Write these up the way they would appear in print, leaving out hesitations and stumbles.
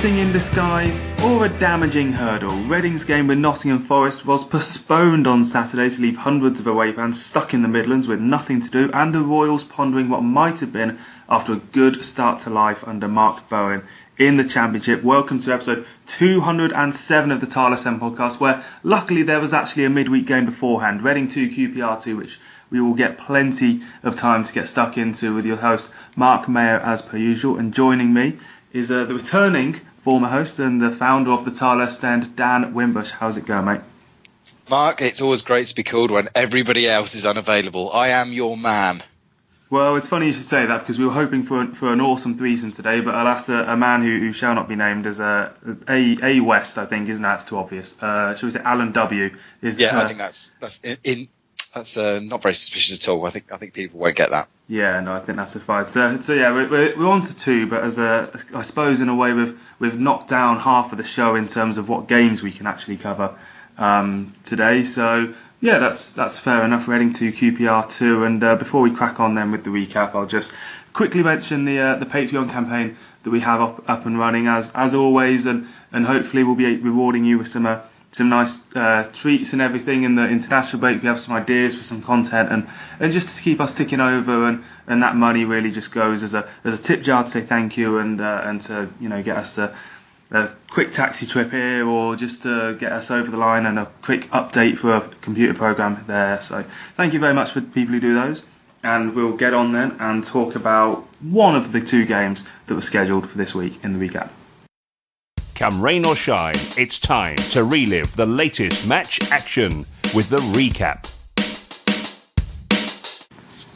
blessing in disguise or a damaging hurdle, Reading's game with Nottingham Forest was postponed on Saturday to leave hundreds of away fans stuck in the Midlands with nothing to do, and the Royals pondering what might have been after a good start to life under Mark Bowen in the Championship. Welcome to episode 207 of the Tilehurst End Podcast, where luckily there was actually a midweek game beforehand, Reading 2, QPR 2, which we will get plenty of time to get stuck into with your host Marc, Mayo, as per usual. And joining me is the returning former host and the founder of the Tilehurst End, Dan Wimbush. How's it going, mate? Mark, it's always great to be called when everybody else is unavailable. I am your man. Well, it's funny you should say that, because we were hoping for an awesome threesome today, but alas, a man who shall not be named is A West, I think, isn't that? It's too obvious. Shall we say Alan W? I think that's not very suspicious at all. I think people won't get that. Yeah, no, I think that's a fight. So yeah, we're on to two, but I suppose in a way we've knocked down half of the show in terms of what games we can actually cover today. So yeah, that's fair enough. Reading 2, QPR 2, and before we crack on then with the recap, I'll just quickly mention the Patreon campaign that we have up and running as always, and hopefully we'll be rewarding you with some nice treats and everything in the international break. We have some ideas for some content and just to keep us ticking over, and that money really just goes as a tip jar to say thank you and to get us a quick taxi trip here, or just to get us over the line, and a quick update for a computer program there. So thank you very much for people who do those, and we'll get on then and talk about one of the two games that were scheduled for this week in the recap. Come rain or shine, it's time to relive the latest match action with the recap.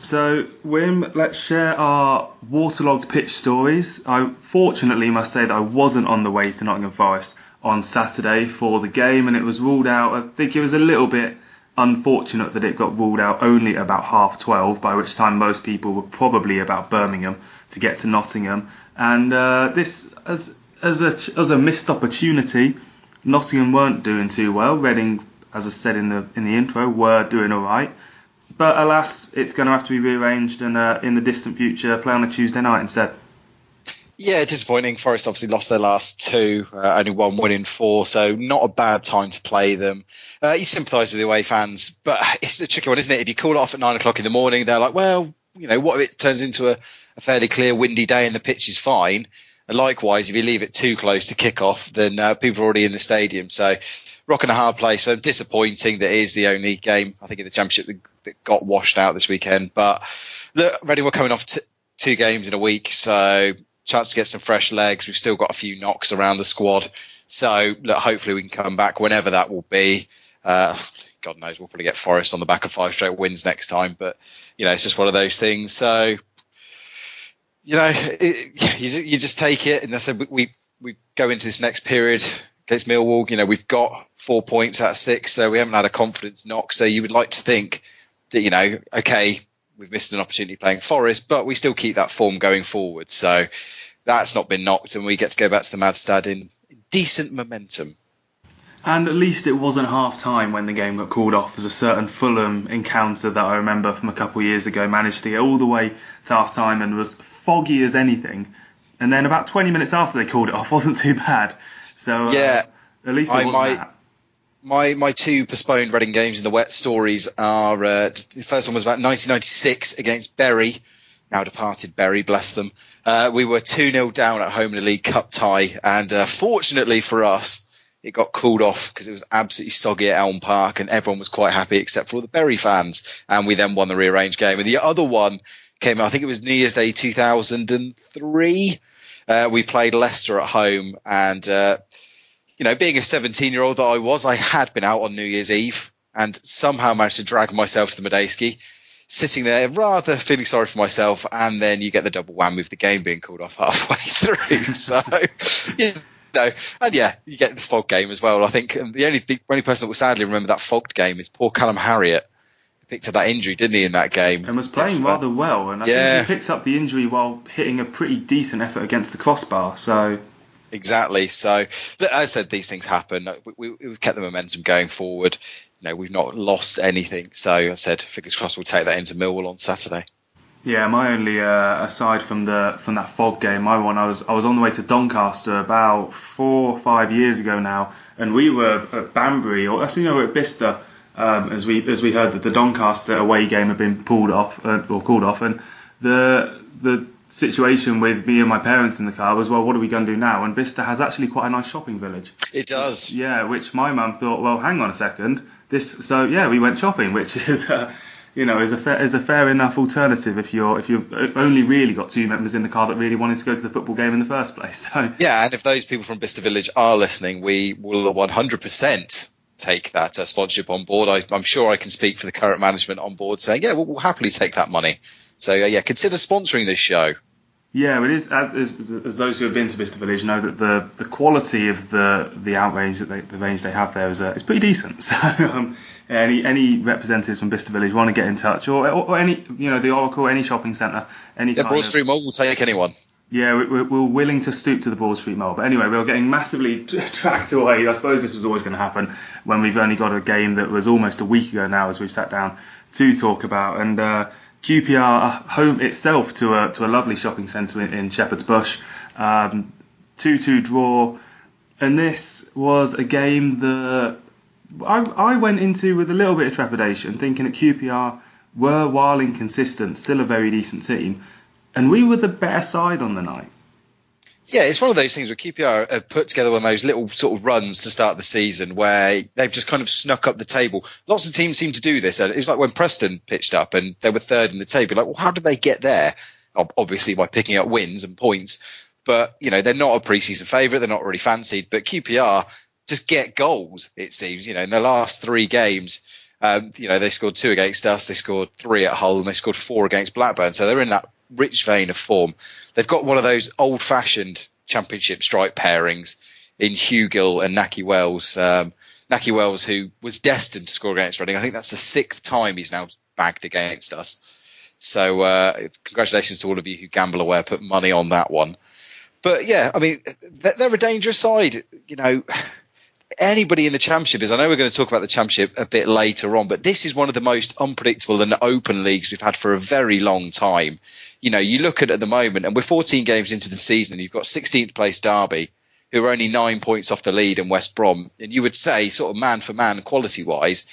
So, Wimb, let's share our waterlogged pitch stories. I fortunately must say that I wasn't on the way to Nottingham Forest on Saturday for the game, and it was ruled out. I think it was a little bit unfortunate that it got ruled out only at about 12:30, by which time most people were probably about Birmingham to get to Nottingham. And this, as a missed opportunity, Nottingham weren't doing too well. Reading, as I said in the intro, were doing all right. But alas, it's going to have to be rearranged and in the distant future play on a Tuesday night instead. Yeah, disappointing. Forest obviously lost their last two, only one win in four, so not a bad time to play them. You sympathise with the away fans, but it's a tricky one, isn't it? If you call it off at 9 o'clock in the morning, they're like, well, what if it turns into a fairly clear, windy day and the pitch is fine? And likewise, if you leave it too close to kick off, then people are already in the stadium. So rock and a hard place. So disappointing that it is the only game, I think, in the Championship that got washed out this weekend. But look, Reading were coming off two games in a week, so chance to get some fresh legs. We've still got a few knocks around the squad. So look, hopefully we can come back whenever that will be. God knows, we'll probably get Forest on the back of 5 straight wins next time. But, it's just one of those things. So, you just take it. And I said we go into this next period against Millwall. We've got 4 points out of 6, so we haven't had a confidence knock. So you would like to think that, okay, we've missed an opportunity playing Forest, but we still keep that form going forward. So that's not been knocked, and we get to go back to the Madstad in decent momentum. And at least it wasn't half-time when the game got called off, as a certain Fulham encounter that I remember from a couple of years ago managed to get all the way to half-time and was foggy as anything. And then about 20 minutes after they called it off, wasn't too bad. So yeah, at least it wasn't that. My two postponed Reading games in the wet stories are, the first one was about 1996 against Bury, now departed Bury, bless them. We were 2-0 down at home in a League Cup tie, and fortunately for us, it got called off because it was absolutely soggy at Elm Park, and everyone was quite happy except for all the Bury fans, and we then won the rearranged game. And the other one came out, I think it was New Year's Day 2003. We played Leicester at home, and being a 17-year-old that I was, I had been out on New Year's Eve and somehow managed to drag myself to the Medeski, sitting there rather feeling sorry for myself, and then you get the double whammy with the game being called off halfway through. So, and yeah, you get the fog game as well. I think the only person that will sadly remember that fogged game is poor Callum Harriott. He picked up that injury, didn't he, in that game? And was playing rather well, and I think he picked up the injury while hitting a pretty decent effort against the crossbar, so... Exactly. So, as I said, these things happen. We've kept the momentum going forward. We've not lost anything. So, I said, fingers crossed we'll take that into Millwall on Saturday. Yeah, my only aside from that fog game, I was on the way to Doncaster about 4 or 5 years ago now, and we were at Banbury, or actually no, we were at Bicester, as we heard that the Doncaster away game had been called off, and the situation with me and my parents in the car was, well, what are we going to do now? And Bicester has actually quite a nice shopping village. It does. Yeah, which my mum thought, well, hang on a second, we went shopping, which is. Is a fair enough alternative if you've only really got two members in the car that really wanted to go to the football game in the first place. So yeah, and if those people from Bicester Village are listening, we will 100% take that sponsorship on board. I'm sure I can speak for the current management on board, saying we'll happily take that money. So consider sponsoring this show. Yeah, it is. As those who have been to Bicester Village know that the quality of the outrage the range they have there is pretty decent. So. Any representatives from Bicester Village want to get in touch, or any, the Oracle, any shopping centre, any. Yeah, Broad Street Mall will take anyone. Yeah, we're willing to stoop to the Broad Street Mall. But anyway, we were getting massively tracked away. I suppose this was always going to happen when we've only got a game that was almost a week ago now, as we've sat down to talk about. And QPR home itself to a lovely shopping centre in Shepherd's Bush, 2-2 draw, and this was a game that. I went into with a little bit of trepidation, thinking that QPR were, while inconsistent, still a very decent team, and we were the better side on the night. Yeah, it's one of those things where QPR have put together one of those little sort of runs to start the season where they've just kind of snuck up the table. Lots of teams seem to do this. It was like when Preston pitched up and they were third in the table. Like, well, how did they get there? Obviously by picking up wins and points. But, they're not a pre-season favourite. They're not really fancied. But QPR just get goals, it seems. In the last 3 games, they scored 2 against us, they scored 3 at Hull, and they scored 4 against Blackburn. So they're in that rich vein of form. They've got one of those old-fashioned championship strike pairings in Hugill and Nahki Wells. Nahki Wells, who was destined to score against Reading. I think that's the 6th time he's now bagged against us. So congratulations to all of you who gamble away, put money on that one. But yeah, I mean, they're a dangerous side. Anybody in the Championship is. I know we're going to talk about the Championship a bit later on, but this is one of the most unpredictable and open leagues we've had for a very long time. You look at it at the moment, and we're 14 games into the season, and you've got 16th place Derby, who are only 9 points off the lead, and West Brom. And you would say, sort of man for man, quality wise,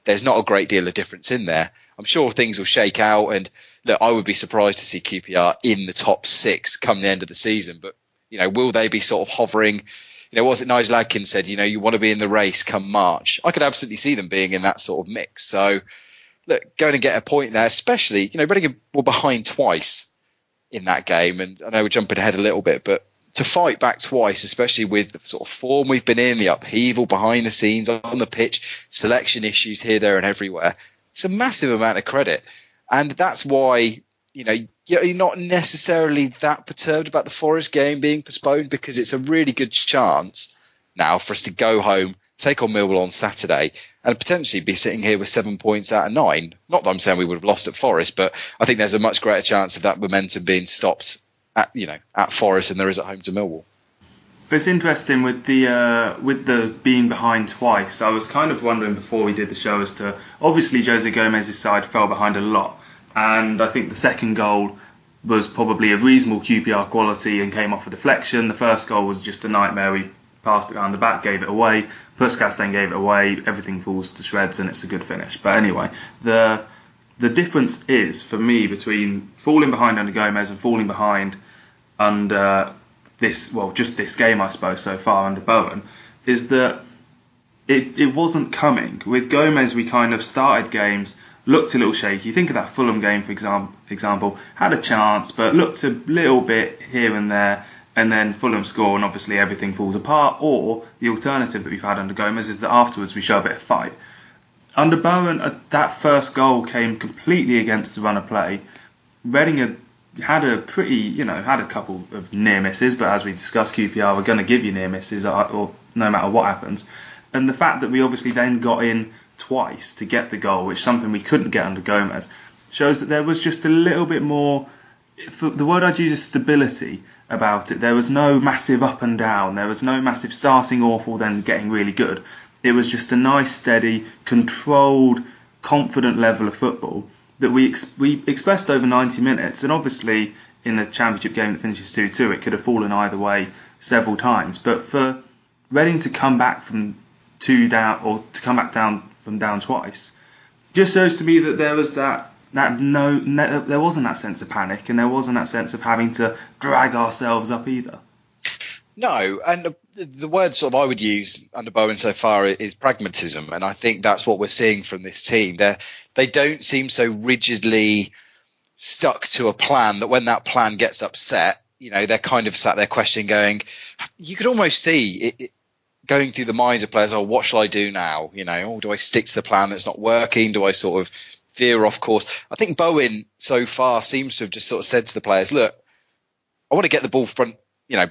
there's not a great deal of difference in there. I'm sure things will shake out, and look, I would be surprised to see QPR in the top 6 come the end of the season. But will they be sort of hovering? What was it Nigel Adkins said, you want to be in the race come March. I could absolutely see them being in that sort of mix. So, look, going and get a point there, especially, Reading were behind twice in that game. And I know we're jumping ahead a little bit, but to fight back twice, especially with the sort of form we've been in, the upheaval behind the scenes, on the pitch, selection issues here, there and everywhere, it's a massive amount of credit. And that's why, you're not necessarily that perturbed about the Forest game being postponed, because it's a really good chance now for us to go home, take on Millwall on Saturday, and potentially be sitting here with 7 points out of 9. Not that I'm saying we would have lost at Forest, but I think there's a much greater chance of that momentum being stopped at Forest than there is at home to Millwall. But it's interesting with the being behind twice. I was kind of wondering before we did the show as to, obviously Jose Gomez's side fell behind a lot, and I think the second goal was probably of reasonable QPR quality and came off a deflection. The first goal was just a nightmare. We passed it around the back, gave it away. Puskas then gave it away. Everything falls to shreds and it's a good finish. But anyway, the difference is, for me, between falling behind under Gomez and falling behind under just this game, I suppose, so far under Bowen, is that it wasn't coming. With Gomez, we kind of started games, looked a little shaky. Think of that Fulham game, for example. Had a chance, but looked a little bit here and there, and then Fulham score, and obviously everything falls apart. Or the alternative that we've had under Gomez is that afterwards we show a bit of fight. Under Bowen, that first goal came completely against the run of play. Reading had a couple of near misses, but as we discussed, QPR were going to give you near misses or no matter what happens. And the fact that we obviously then got in twice to get the goal, which is something we couldn't get under Gomez, shows that there was just a little bit more, the word I'd use is stability about it. There was no massive up and down. There was no massive starting awful then getting really good. It was just a nice, steady, controlled, confident level of football that we expressed over 90 minutes, and obviously in the Championship game that finishes 2-2, it could have fallen either way several times. But for Reading to come back from 2 down, or to come back down from down twice, just shows to me that there was there wasn't that sense of panic, and there wasn't that sense of having to drag ourselves up either. No, and the word sort of I would use under Bowen so far is pragmatism, and I think that's what we're seeing from this team. They don't seem so rigidly stuck to a plan that when that plan gets upset, they're kind of sat there questioning, going, you could almost see it going through the minds of players, what shall I do now? Do I stick to the plan that's not working? Do I sort of veer off course? I think Bowen so far seems to have just sort of said to the players, look, I want to get the ball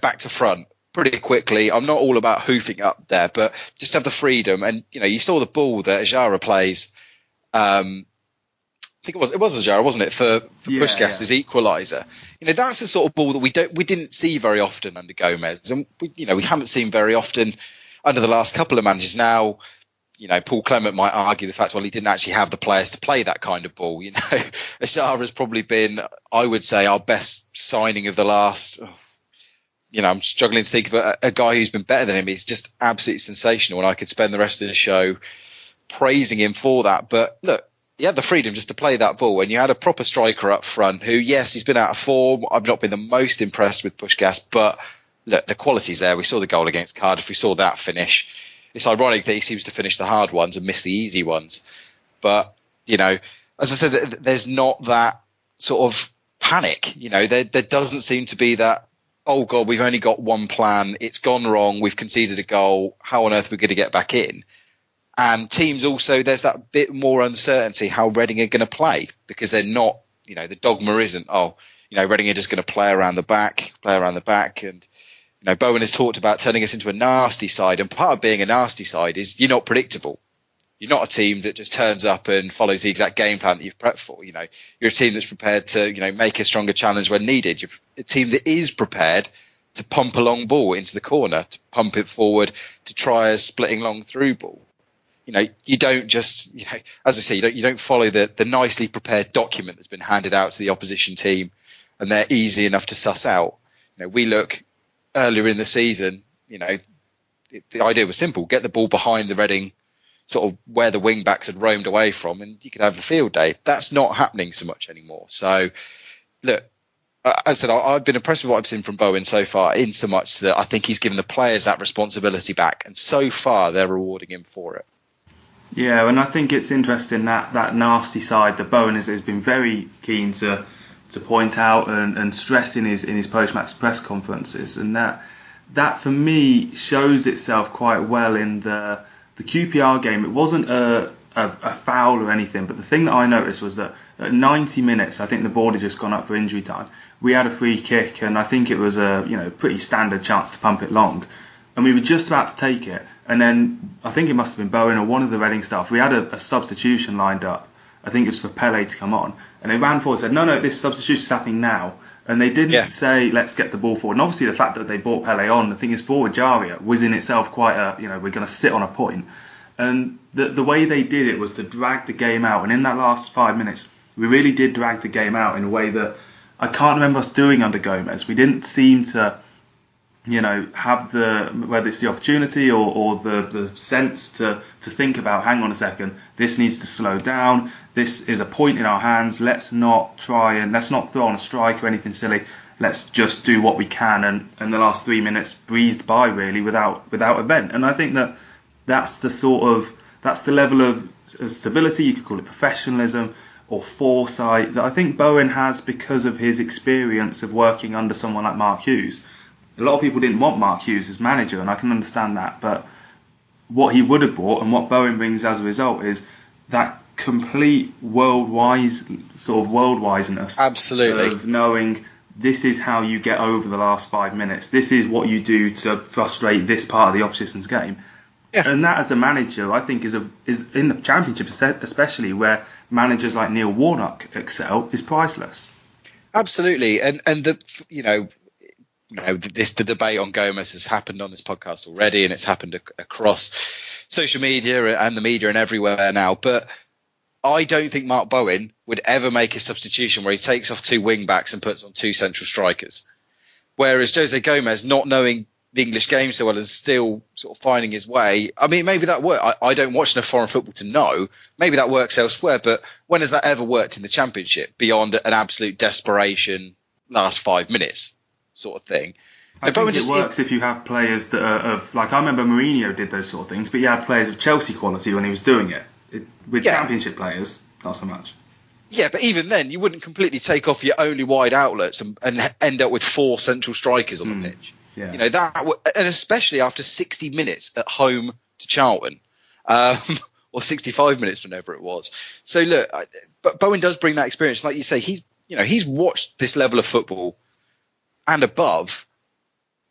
back to front pretty quickly. I'm not all about hoofing up there, but just have the freedom. And, you saw the ball that Ajara plays. I think it was Ajara, wasn't it, for Puskas's equaliser. That's the sort of ball that we didn't see very often under Gomez. And, we haven't seen very often under the last couple of managers. Now, Paul Clement might argue the fact, well, he didn't actually have the players to play that kind of ball. Ajara has probably been, I would say, our best signing of the last... I'm struggling to think of a guy who's been better than him. He's just absolutely sensational, and I could spend the rest of the show praising him for that. But look, he had the freedom just to play that ball, and you had a proper striker up front who, yes, he's been out of form. I've not been the most impressed with Puskás, but look, the quality's there. We saw the goal against Cardiff. We saw that finish. It's ironic that he seems to finish the hard ones and miss the easy ones. But, as I said, there's not that sort of panic. There doesn't seem to be that, oh, God, we've only got one plan. It's gone wrong. We've conceded a goal. How on earth are we going to get back in? And teams also, there's that bit more uncertainty how Reading are going to play, because they're not, the dogma isn't, Reading are just going to play around the back. And, Bowen has talked about turning us into a nasty side. And part of being a nasty side is you're not predictable. You're not a team that just turns up and follows the exact game plan that you've prepped for. You're a team that's prepared to, make a stronger challenge when needed. You're a team that is prepared to pump a long ball into the corner, to pump it forward, to try a splitting long through ball. You don't just, as I say, you don't follow the nicely prepared document that's been handed out to the opposition team, and they're easy enough to suss out. We look earlier in the season, the idea was simple: get the ball behind the Reading, sort of where the wing backs had roamed away from, and you could have a field day. That's not happening so much anymore. So, look, as I said, I've been impressed with what I've seen from Bowen so far, in so much that I think he's given the players that responsibility back, and so far they're rewarding him for it. Yeah, and I think it's interesting that nasty side that Bowen has been very keen to point out and stress in his post-match press conferences, and that for me shows itself quite well in the QPR game. It wasn't a foul or anything, but the thing that I noticed was that at 90 minutes, I think the board had just gone up for injury time. We had a free kick, and I think it was a pretty standard chance to pump it long, and we were just about to take it. And then I think it must have been Bowen or one of the Reading staff. We had a substitution lined up. I think it was for Pele to come on, and they ran forward and said, no, this substitution is happening now. And they didn't say, let's get the ball forward. And obviously the fact that they brought Pele on, the thing is, for Jaria was in itself quite we're going to sit on a point. And the way they did it was to drag the game out. And in that last 5 minutes, we really did drag the game out in a way that I can't remember us doing under Gomez. We didn't seem to, have whether it's the opportunity or the sense to think about, hang on a second, this needs to slow down. This is a point in our hands. Let's not throw on a strike or anything silly. Let's just do what we can. And the last 3 minutes breezed by really without event. And I think that's the level of stability, you could call it professionalism or foresight, that I think Bowen has because of his experience of working under someone like Mark Hughes. A lot of people didn't want Mark Hughes as manager, and I can understand that, but what he would have brought and what Bowen brings as a result is that complete world-wiseness. Absolutely. Of knowing this is how you get over the last 5 minutes. This is what you do to frustrate this part of the opposition's game. Yeah. And that, as a manager, I think is in the Championship especially, where managers like Neil Warnock excel, is priceless. Absolutely, and the debate on Gomez has happened on this podcast already, and it's happened across social media and the media and everywhere now. But I don't think Mark Bowen would ever make a substitution where he takes off 2 wing backs and puts on 2 central strikers. Whereas Jose Gomez, not knowing the English game so well and still sort of finding his way, I mean, maybe that works. I don't watch enough foreign football to know. Maybe that works elsewhere, but when has that ever worked in the Championship beyond an absolute desperation last 5 minutes sort of thing? I think it works if you have players that are of, like, I remember Mourinho did those sort of things, but he had players of Chelsea quality when he was doing it. With Championship players, not so much. Yeah, but even then, you wouldn't completely take off your only wide outlets and end up with 4 central strikers on the pitch. Yeah. You know, and especially after 60 minutes at home to Charlton, or 65 minutes, whenever it was. So look, but Bowen does bring that experience. Like you say, he's watched this level of football and above,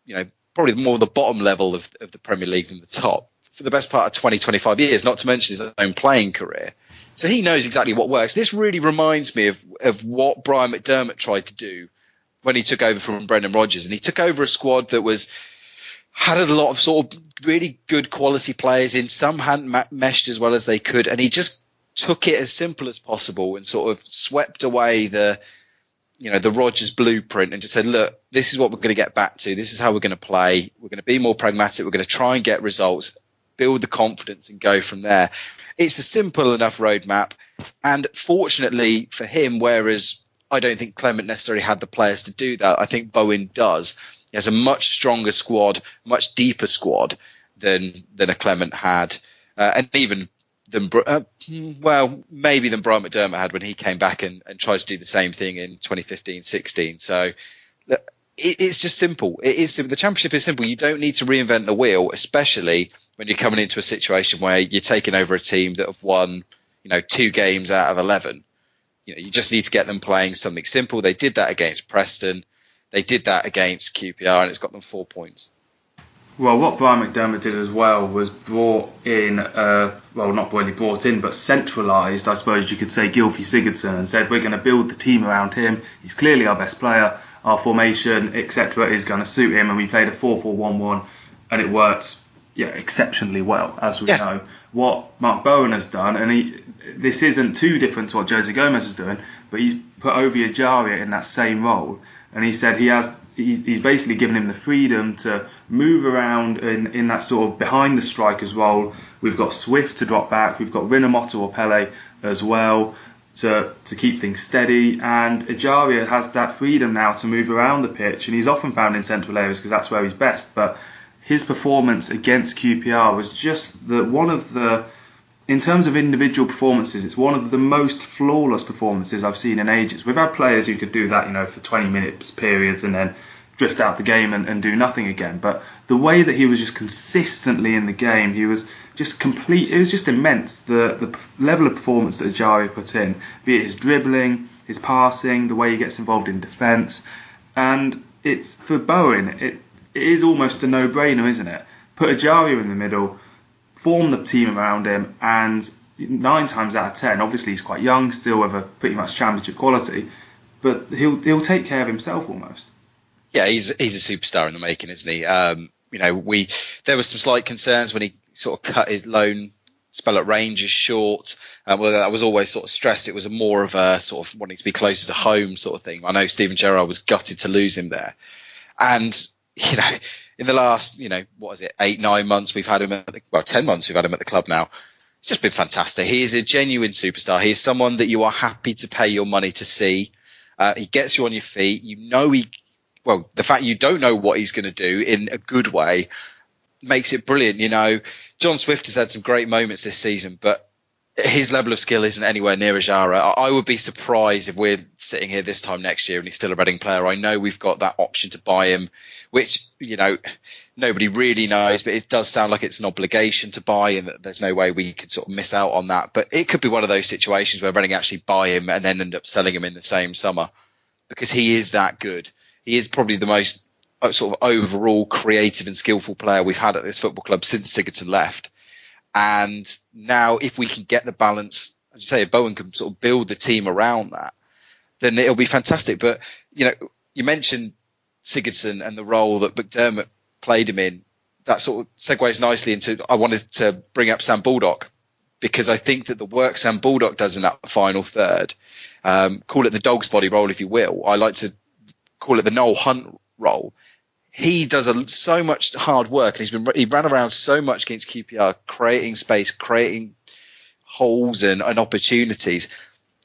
you know, probably more the bottom level of the Premier League than the top for the best part of 20, 25 years, not to mention his own playing career. So he knows exactly what works. This really reminds me of what Brian McDermott tried to do when he took over from Brendan Rodgers. And he took over a squad that had a lot of sort of really good quality players in. Some hadn't meshed as well as they could. And he just took it as simple as possible and sort of swept away the Rodgers blueprint and just said, look, this is what we're going to get back to. This is how we're going to play. We're going to be more pragmatic. We're going to try and get results, build the confidence and go from there. It's a simple enough roadmap. And fortunately for him, whereas I don't think Clement necessarily had the players to do that, I think Bowen does. He has a much stronger squad, much deeper squad than a Clement had. And even maybe than Brian McDermott had when he came back and tried to do the same thing in 2015-16. So it's just simple. It is simple. The Championship is simple. You don't need to reinvent the wheel, especially when you're coming into a situation where you're taking over a team that have won, 2 games out of 11. You just need to get them playing something simple. They did that against Preston. They did that against QPR, and it's got them 4 points. Well, what Brian McDermott did as well was brought in, not really brought in, but centralised, I suppose you could say, Gylfi Sigurdsson, and said, we're going to build the team around him. He's clearly our best player. Our formation, etc., is going to suit him. And we played a 4-4-1-1, and it worked, exceptionally well, as we know. What Mark Bowen has done, and this isn't too different to what Jose Gomez is doing, but he's put Ovie Ejaria in that same role. And he said he's basically given him the freedom to move around in that sort of behind the strikers role. We've got Swift to drop back. We've got Rinomhota or Pele as well to keep things steady. And Ejaria has that freedom now to move around the pitch. And he's often found in central areas because that's where he's best. But his performance against QPR was just in terms of individual performances, it's one of the most flawless performances I've seen in ages. We've had players who could do that, for 20 minutes periods and then drift out the game and do nothing again. But the way that he was just consistently in the game, he was just complete. It was just immense, the level of performance that Ejaria put in, be it his dribbling, his passing, the way he gets involved in defence. And it's for Bowen, it is almost a no-brainer, isn't it? Put Ejaria in the middle, form the team around him, and 9 times out of 10, obviously he's quite young, still with a pretty much Championship quality, but he'll take care of himself almost. Yeah, he's a superstar in the making, isn't he? There was some slight concerns when he sort of cut his loan spell at Rangers short. Well, that was always sort of stressed. It was more of a sort of wanting to be closer to home sort of thing. I know Steven Gerrard was gutted to lose him there, and in the last, 8-9 months we've had him 10 months we've had him at the club now. It's just been fantastic. He is a genuine superstar. He is someone that you are happy to pay your money to see. He gets you on your feet. The fact you don't know what he's going to do in a good way makes it brilliant. John Swift has had some great moments this season, but his level of skill isn't anywhere near Ejaria. I would be surprised if we're sitting here this time next year and he's still a Reading player. I know we've got that option to buy him, which, nobody really knows, but it does sound like it's an obligation to buy and that there's no way we could sort of miss out on that. But it could be one of those situations where Reading actually buy him and then end up selling him in the same summer because he is that good. He is probably the most sort of overall creative and skillful player we've had at this football club since Sigurdsson left. And now if we can get the balance, as you say, if Bowen can sort of build the team around that, then it'll be fantastic. But, you mentioned Sigurdsson and the role that McDermott played him in. That sort of segues nicely into, I wanted to bring up Sam Baldock because I think that the work Sam Baldock does in that final third, call it the dog's body role if you will, I like to call it the Noel Hunt role. He does so much hard work, and he ran around so much against QPR, creating space, creating holes and opportunities,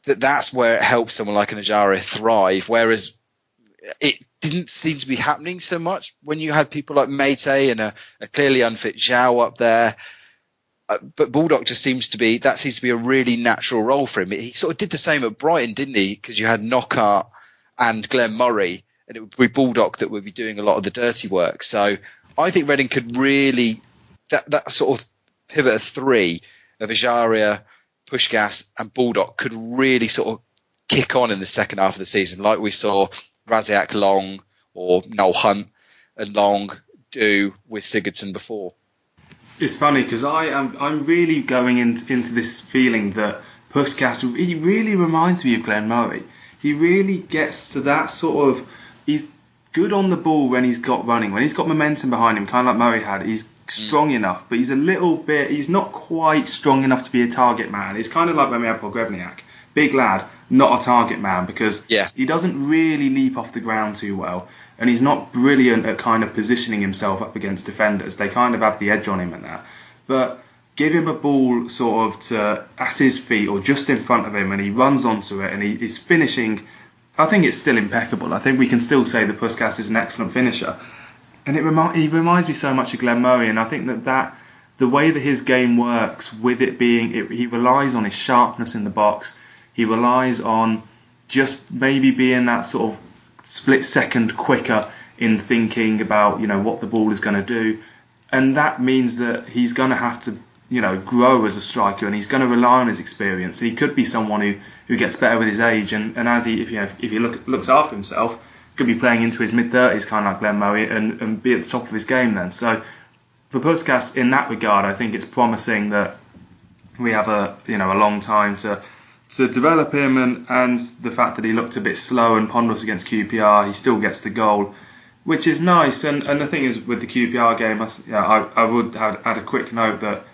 that's where it helps someone like an Ajaria thrive, whereas it didn't seem to be happening so much when you had people like Mate and a clearly unfit Zhao up there. But Baldock just seems to be a really natural role for him. He sort of did the same at Brighton, didn't he? Because you had Knockaert and Glenn Murray, and it would be Baldock that would be doing a lot of the dirty work. So I think Reading could really, that sort of pivot of three of Ajaria, Puskás and Baldock could really sort of kick on in the second half of the season, like we saw Raziak Long or Noel Hunt and Long do with Sigurdsson before. It's funny because I'm really going into this feeling that Puskás, he really reminds me of Glenn Murray. He really gets to that sort of, he's good on the ball when he's got running, when he's got momentum behind him, kind of like Murray had. He's strong enough, but he's not quite strong enough to be a target man. It's kind of like when we had Pogrebniak. Big lad, not a target man, because he doesn't really leap off the ground too well, and he's not brilliant at kind of positioning himself up against defenders. They kind of have the edge on him at that. But give him a ball sort of at his feet or just in front of him, and he runs onto it, and he's finishing. I think it's still impeccable. I think we can still say that Puskás is an excellent finisher. And he reminds me so much of Glenn Murray, and I think that the way that his game works, with it being, he relies on his sharpness in the box. He relies on just maybe being that sort of split second quicker in thinking about, what the ball is going to do. And that means that he's going to have to, grow as a striker, and he's going to rely on his experience. He could be someone who gets better with his age, and as he, if he looks after himself, could be playing into his mid-30s, kind of like Glenn Murray, and be at the top of his game then. So for Puskás, in that regard, I think it's promising that we have a long time to develop him, and the fact that he looked a bit slow and ponderous against QPR, he still gets the goal, which is nice. And the thing is, with the QPR game, I would add a quick note that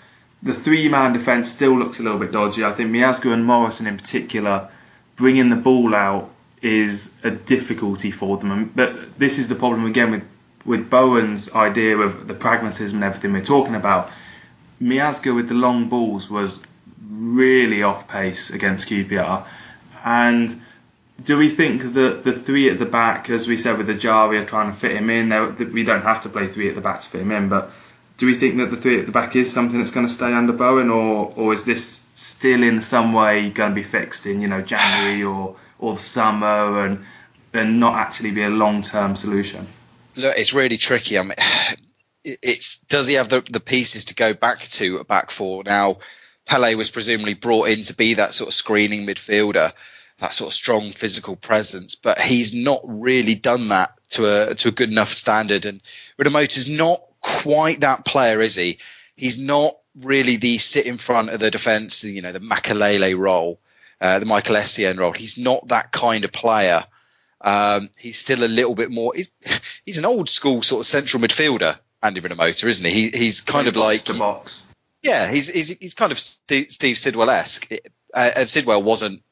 the three-man defence still looks a little bit dodgy. I think Miazga and Morrison in particular, bringing the ball out is a difficulty for them. But this is the problem again with Bowen's idea of the pragmatism and everything we're talking about. Miazga with the long balls was really off pace against QPR. And do we think that the three at the back, as we said with Ajaria trying to fit him in, we don't have to play three at the back to fit him in, but do we think that the three at the back is something that's going to stay under Bowen, or is this still in some way going to be fixed in January or the summer and not actually be a long-term solution? Look, it's really tricky. I mean, does he have the pieces to go back to a back four? Now, Pele was presumably brought in to be that sort of screening midfielder, that sort of strong physical presence, but he's not really done that to a good enough standard. And Rinomhota is not quite that player, is he? He's not really the sit in front of the defence, the Makelele role, the Michael Essien role. He's not that kind of player. He's still a little bit more. He's an old school sort of central midfielder, Andy Rinomhota, isn't he? He's kind of like the box. Yeah, he's kind of Steve Sidwell-esque. And Sidwell wasn't,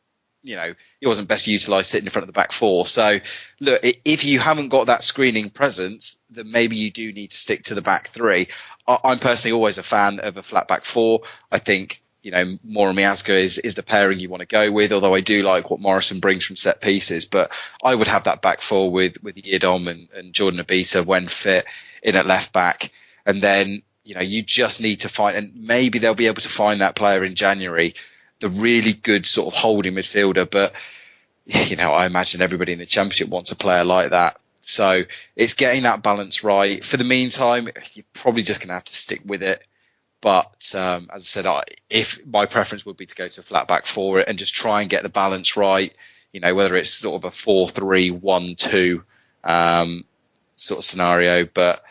he wasn't best utilised sitting in front of the back four. So, look, if you haven't got that screening presence, then maybe you do need to stick to the back three. I'm personally always a fan of a flat back four. I think, Mora Miazga is the pairing you want to go with, although I do like what Morrison brings from set pieces. But I would have that back four with Yidom and Jordan Abita when fit in at left back. And then, you just need to find, and maybe they'll be able to find that player in January, the really good sort of holding midfielder. But, I imagine everybody in the Championship wants a player like that. So it's getting that balance right. For the meantime, you're probably just going to have to stick with it. But as I said, if my preference would be to go to a flat back four and just try and get the balance right, whether it's sort of a 4-3-1-2 sort of scenario. But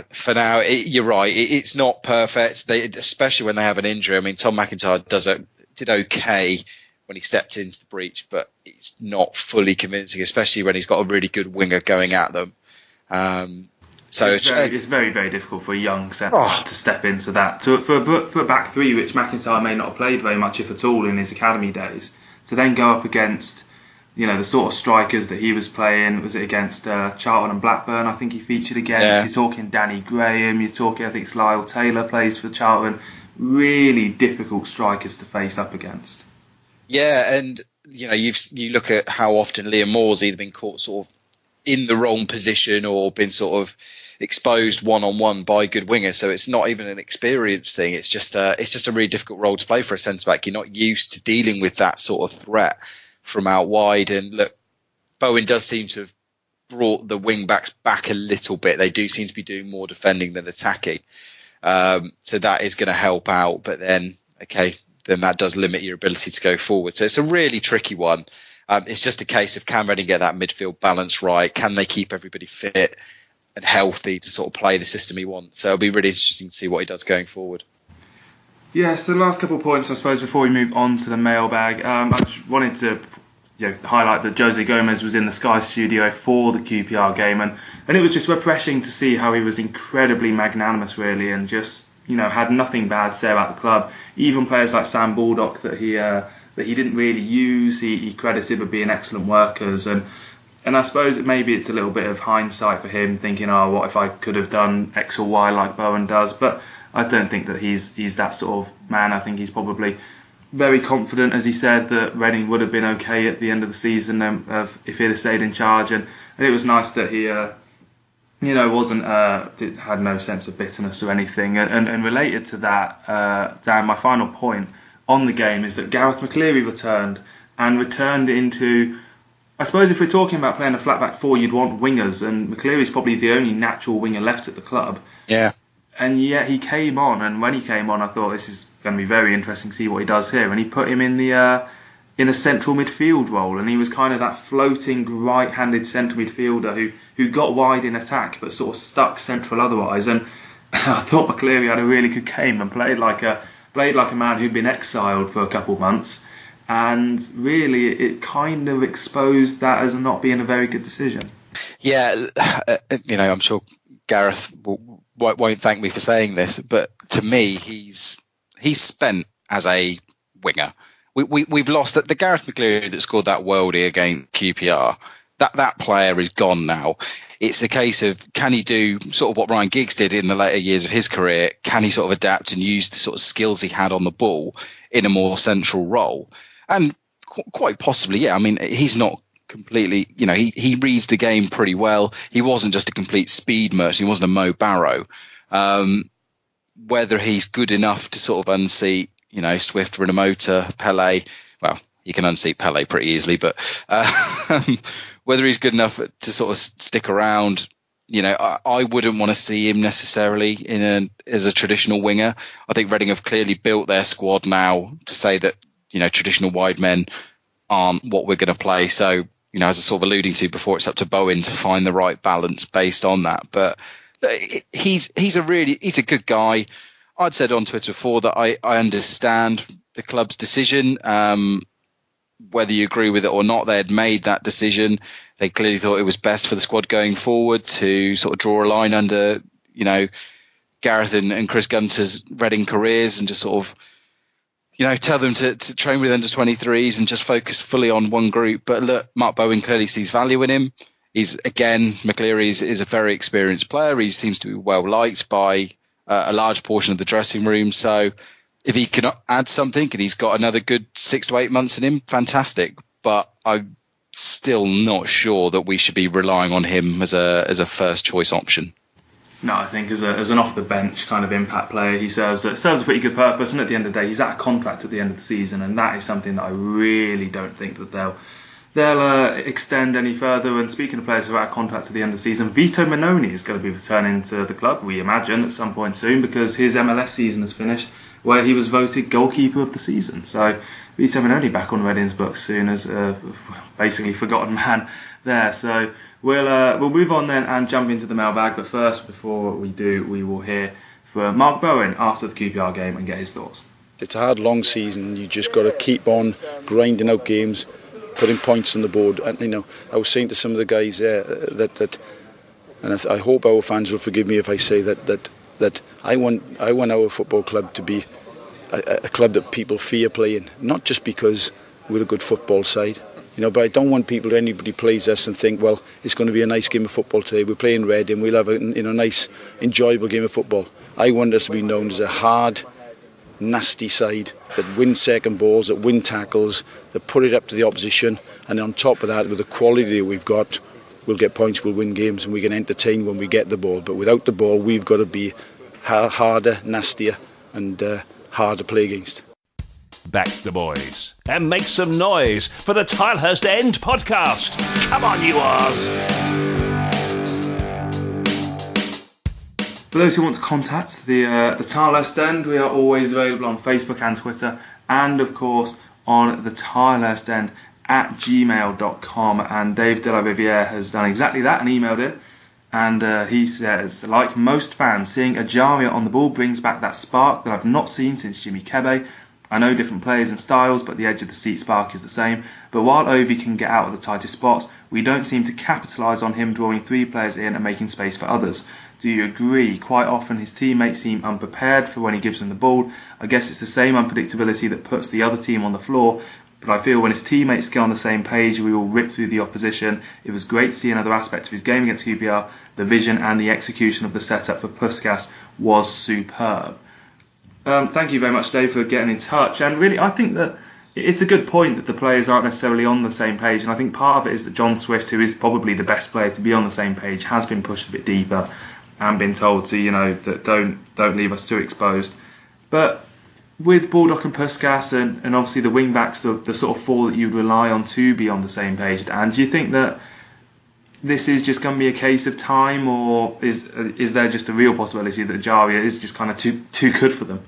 for now, you're right. It's not perfect, especially when they have an injury. I mean, Tom McIntyre did okay when he stepped into the breach, but it's not fully convincing, especially when he's got a really good winger going at them. So it's very, very difficult for a young centre to step into that. For a back three, which McIntyre may not have played very much, if at all, in his academy days, to then go up against, the sort of strikers that he was playing. Was it against Charlton and Blackburn? I think he featured against. Yeah. You're talking Danny Graham. You're talking, I think it's Lyle Taylor plays for Charlton. Really difficult strikers to face up against. Yeah, and you look at how often Liam Moore's either been caught sort of in the wrong position or been sort of exposed one-on-one by good wingers. So it's not even an experience thing. It's just a really difficult role to play for a centre-back. You're not used to dealing with that sort of threat from out wide. And look, Bowen does seem to have brought the wing-backs back a little bit. They do seem to be doing more defending than attacking. So that is going to help out. But then that does limit your ability to go forward. So it's a really tricky one. It's just a case of can Reading get that midfield balance right? Can they keep everybody fit and healthy to sort of play the system he wants? So it'll be really interesting to see what he does going forward. Yeah, so the last couple of points, I suppose, before we move on to the mailbag, I just wanted to highlight that Jose Gomez was in the Sky studio for the QPR game, and it was just refreshing to see how he was incredibly magnanimous, really, and just had nothing bad to say about the club. Even players like Sam Baldock that he didn't really use, he credited with being excellent workers, and I suppose maybe it's a little bit of hindsight for him, thinking, what if I could have done X or Y like Bowen does? But I don't think that he's that sort of man. I think he's probably very confident, as he said, that Reading would have been okay at the end of the season if he'd have stayed in charge, and it was nice that he wasn't had no sense of bitterness or anything. And related to that, Dan, my final point on the game is that Gareth McCleary returned into, I suppose if we're talking about playing a flat back four, you'd want wingers, and McCleary's probably the only natural winger left at the club. Yeah. And yet he came on, and when he came on, I thought this is going to be very interesting to see what he does here. And he put him in a central midfield role, and he was kind of that floating right-handed central midfielder who got wide in attack but sort of stuck central otherwise. And I thought McCleary had a really good game and played like a man who'd been exiled for a couple of months. And really, it kind of exposed that as not being a very good decision. Yeah, I'm sure Gareth won't thank me for saying this, but to me, he's spent as a winger. We've lost the Gareth McCleary that scored that worldie against QPR. That player is gone now. It's a case of, can he do sort of what Ryan Giggs did in the later years of his career? Can he sort of adapt and use the sort of skills he had on the ball in a more central role? And quite possibly, yeah. I mean, he's not completely, he reads the game pretty well. He wasn't just a complete speed merchant. He wasn't a Mo Barrow. Whether he's good enough to sort of unseat, Swift, Rinomota, Pele, well, you can unseat Pele pretty easily, but whether he's good enough to sort of stick around, I wouldn't want to see him necessarily as a traditional winger. I think Reading have clearly built their squad now to say that, traditional wide men aren't what we're going to play. So, as I sort of alluding to before, it's up to Bowen to find the right balance based on that. But he's a good guy. I'd said on Twitter before that I understand the club's decision. Whether you agree with it or not, they had made that decision. They clearly thought it was best for the squad going forward to sort of draw a line under, Gareth and Chris Gunter's Reading careers and just sort of, tell them to train with under-23s and just focus fully on one group. But look, Mark Bowen clearly sees value in him. McCleary is a very experienced player. He seems to be well liked by a large portion of the dressing room. So if he can add something and he's got another good 6 to 8 months in him, fantastic. But I'm still not sure that we should be relying on him as a first choice option. No, I think as an off the bench kind of impact player, he serves a pretty good purpose. And at the end of the day, he's out of contract at the end of the season, and that is something that I really don't think that they'll extend any further. And speaking of players who are out of contract at the end of the season, Vito Mannone is going to be returning to the club, we imagine, at some point soon, because his MLS season has finished, where he was voted goalkeeper of the season. So Vito Mannone back on Reading's books soon as basically forgotten man there. So we'll move on then and jump into the mailbag. But first, before we do, we will hear from Mark Bowen after the QPR game and get his thoughts. It's a hard, long season. You just got to keep on grinding out games, putting points on the board. And I was saying to some of the guys there that And I hope our fans will forgive me if I say that I want our football club to be a club that people fear playing, not just because we're a good football side, but I don't want anybody plays us and think, well, it's going to be a nice game of football today. We're playing Reading, we'll have a nice, enjoyable game of football. I want us to be known as a hard, nasty side that win second balls, that win tackles, that put it up to the opposition, and on top of that, with the quality that we've got, we'll get points, we'll win games, and we can entertain when we get the ball. But without the ball, we've got to be harder, nastier, and harder to play against. Back the boys and make some noise for the Tilehurst End Podcast. Come on, you Rs. For those who want to contact the Tilehurst End, we are always available on Facebook and Twitter, and of course on the Tilehurst End at gmail.com. And Dave de la Riviere has done exactly that and emailed in. And he says, like most fans, seeing Ajaria on the ball brings back that spark that I've not seen since Jimmy Kebe. I know different players and styles, but the edge of the seat spark is the same. But while Ovi can get out of the tightest spots, we don't seem to capitalise on him drawing three players in and making space for others. Do you agree? Quite often his teammates seem unprepared for when he gives them the ball. I guess it's the same unpredictability that puts the other team on the floor. But I feel when his teammates get on the same page, we will rip through the opposition. It was great to see another aspect of his game against QPR. The vision and the execution of the setup for Puskas was superb. Thank you very much, Dave, for getting in touch. And really, I think that it's a good point that the players aren't necessarily on the same page. And I think part of it is that John Swift, who is probably the best player to be on the same page, has been pushed a bit deeper and been told to, that don't leave us too exposed. But with Baldock and Puskas and obviously the wing-backs, the sort of four that you'd rely on to be on the same page, and do you think that this is just going to be a case of time, or is there just a real possibility that Ajaria is just kind of too good for them?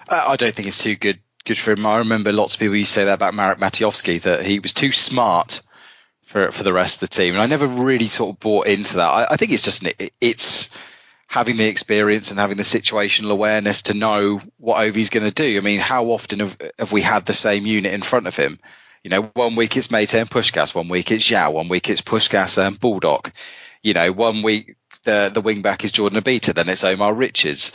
I don't think it's too good for him. I remember lots of people used to say that about Marek Matiowski, that he was too smart for the rest of the team, and I never really sort of bought into that. I think it's just it's having the experience and having the situational awareness to know what Ovi's going to do. I mean, how often have we had the same unit in front of him? 1 week it's Mate and Puskas, 1 week it's Zhao, 1 week it's Puskas and Baldock. 1 week the wing back is Jordan Abita, then it's Omar Richards.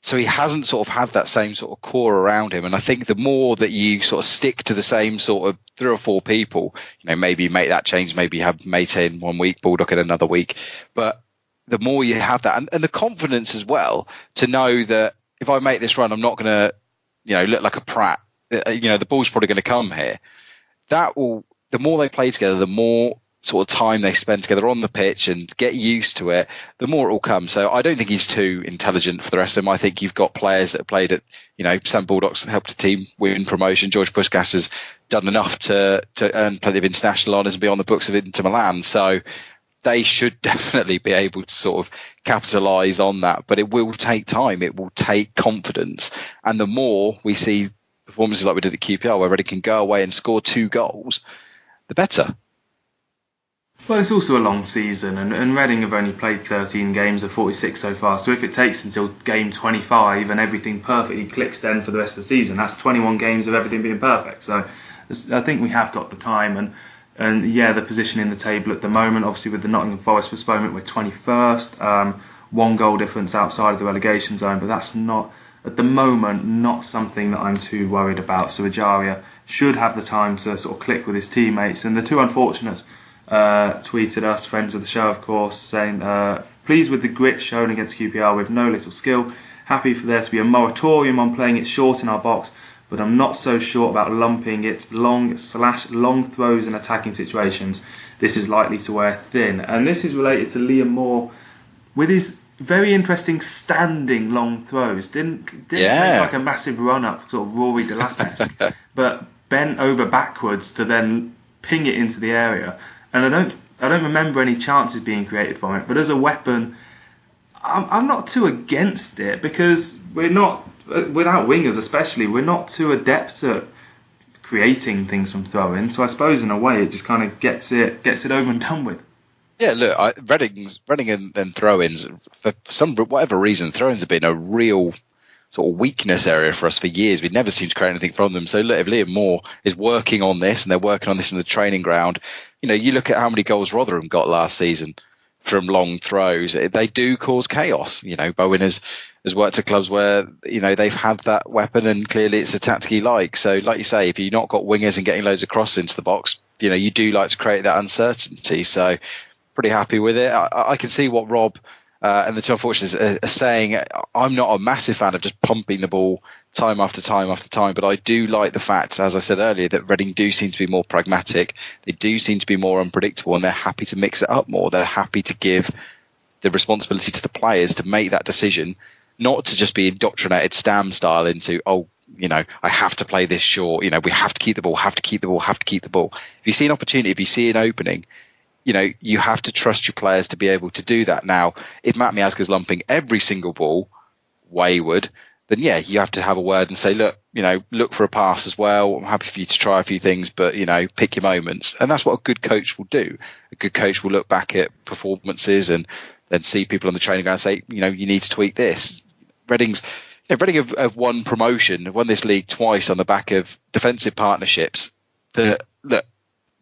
So he hasn't sort of had that same sort of core around him. And I think the more that you sort of stick to the same sort of 3 or 4 people, maybe you make that change, maybe you have Mate in 1 week, Baldock in another week. But the more you have that, and the confidence as well, to know that if I make this run, I'm not going to, look like a prat. The ball's probably going to come here. The more they play together, the more sort of time they spend together on the pitch and get used to it, the more it will come. So I don't think he's too intelligent for the rest of them. I think you've got players that have played at, Sam Baldock's helped a team win promotion. George Puskas has done enough to earn plenty of international honours and be on the books of Inter Milan. So they should definitely be able to sort of capitalise on that. But it will take time. It will take confidence. And the more we see performances like we did at QPR, where Reading can go away and score 2 goals, the better. Well, it's also a long season, and Reading have only played 13 games of 46 so far. So if it takes until game 25 and everything perfectly clicks then for the rest of the season, that's 21 games of everything being perfect. So I think we have got the time, and the position in the table at the moment, obviously with the Nottingham Forest postponement, we're 21st, 1 goal difference outside of the relegation zone, but that's not, at the moment, not something that I'm too worried about. So Ajaria should have the time to sort of click with his teammates. And the 2 unfortunates tweeted us, friends of the show of course, saying, pleased with the grit shown against QPR with no little skill. Happy for there to be a moratorium on playing it short in our box, but I'm not so sure about lumping it long throws in attacking situations. This is likely to wear thin. And this is related to Liam Moore with his very interesting standing long throws. Didn't make like a massive run up, sort of Rory Delap-esque, but bent over backwards to then ping it into the area. And I don't remember any chances being created from it. But as a weapon, I'm not too against it, because we're not, without wingers especially, we're not too adept at creating things from throw-in. So I suppose in a way it just kind of gets it over and done with. Yeah, look, Reading and throw-ins, for whatever reason, throw-ins have been a real sort of weakness area for us for years. We never seem to create anything from them. So look, if Liam Moore is working on this, and they're working on this in the training ground, you look at how many goals Rotherham got last season from long throws. They do cause chaos. Bowen has worked at clubs where they've had that weapon, and clearly it's a tactically like. So like you say, if you've not got wingers and getting loads of crosses into the box, you do like to create that uncertainty. So pretty happy with it. I can see what Rob and the two unfortunates are saying. I'm not a massive fan of just pumping the ball time after time after time, but I do like the fact, as I said earlier, that Reading do seem to be more pragmatic. They do seem to be more unpredictable, and they're happy to mix it up more. They're happy to give the responsibility to the players to make that decision, not to just be indoctrinated Stam style into, I have to play this short. We have to keep the ball, have to keep the ball, have to keep the ball. If you see an opportunity, if you see an opening, you have to trust your players to be able to do that. Now, if Matt Miazga's lumping every single ball wayward, then yeah, you have to have a word and say, look for a pass as well. I'm happy for you to try a few things, but pick your moments. And that's what a good coach will do. A good coach will look back at performances and then see people on the training ground and say, you need to tweak this. Reading have won promotion, won this league twice on the back of defensive partnerships. Look,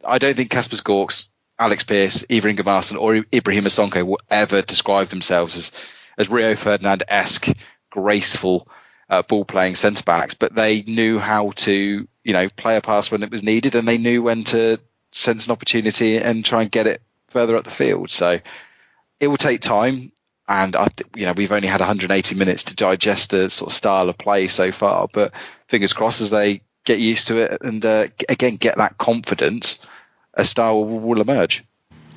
I don't think Kasper Gorks, Alex Pearce, either Inga Marston or Ibrahim Sonko will ever describe themselves as Rio Ferdinand-esque, graceful ball-playing centre-backs, but they knew how to, play a pass when it was needed, and they knew when to sense an opportunity and try and get it further up the field. So it will take time, and we've only had 180 minutes to digest the sort of style of play so far, but fingers crossed as they get used to it and, again, get that confidence, a style will emerge.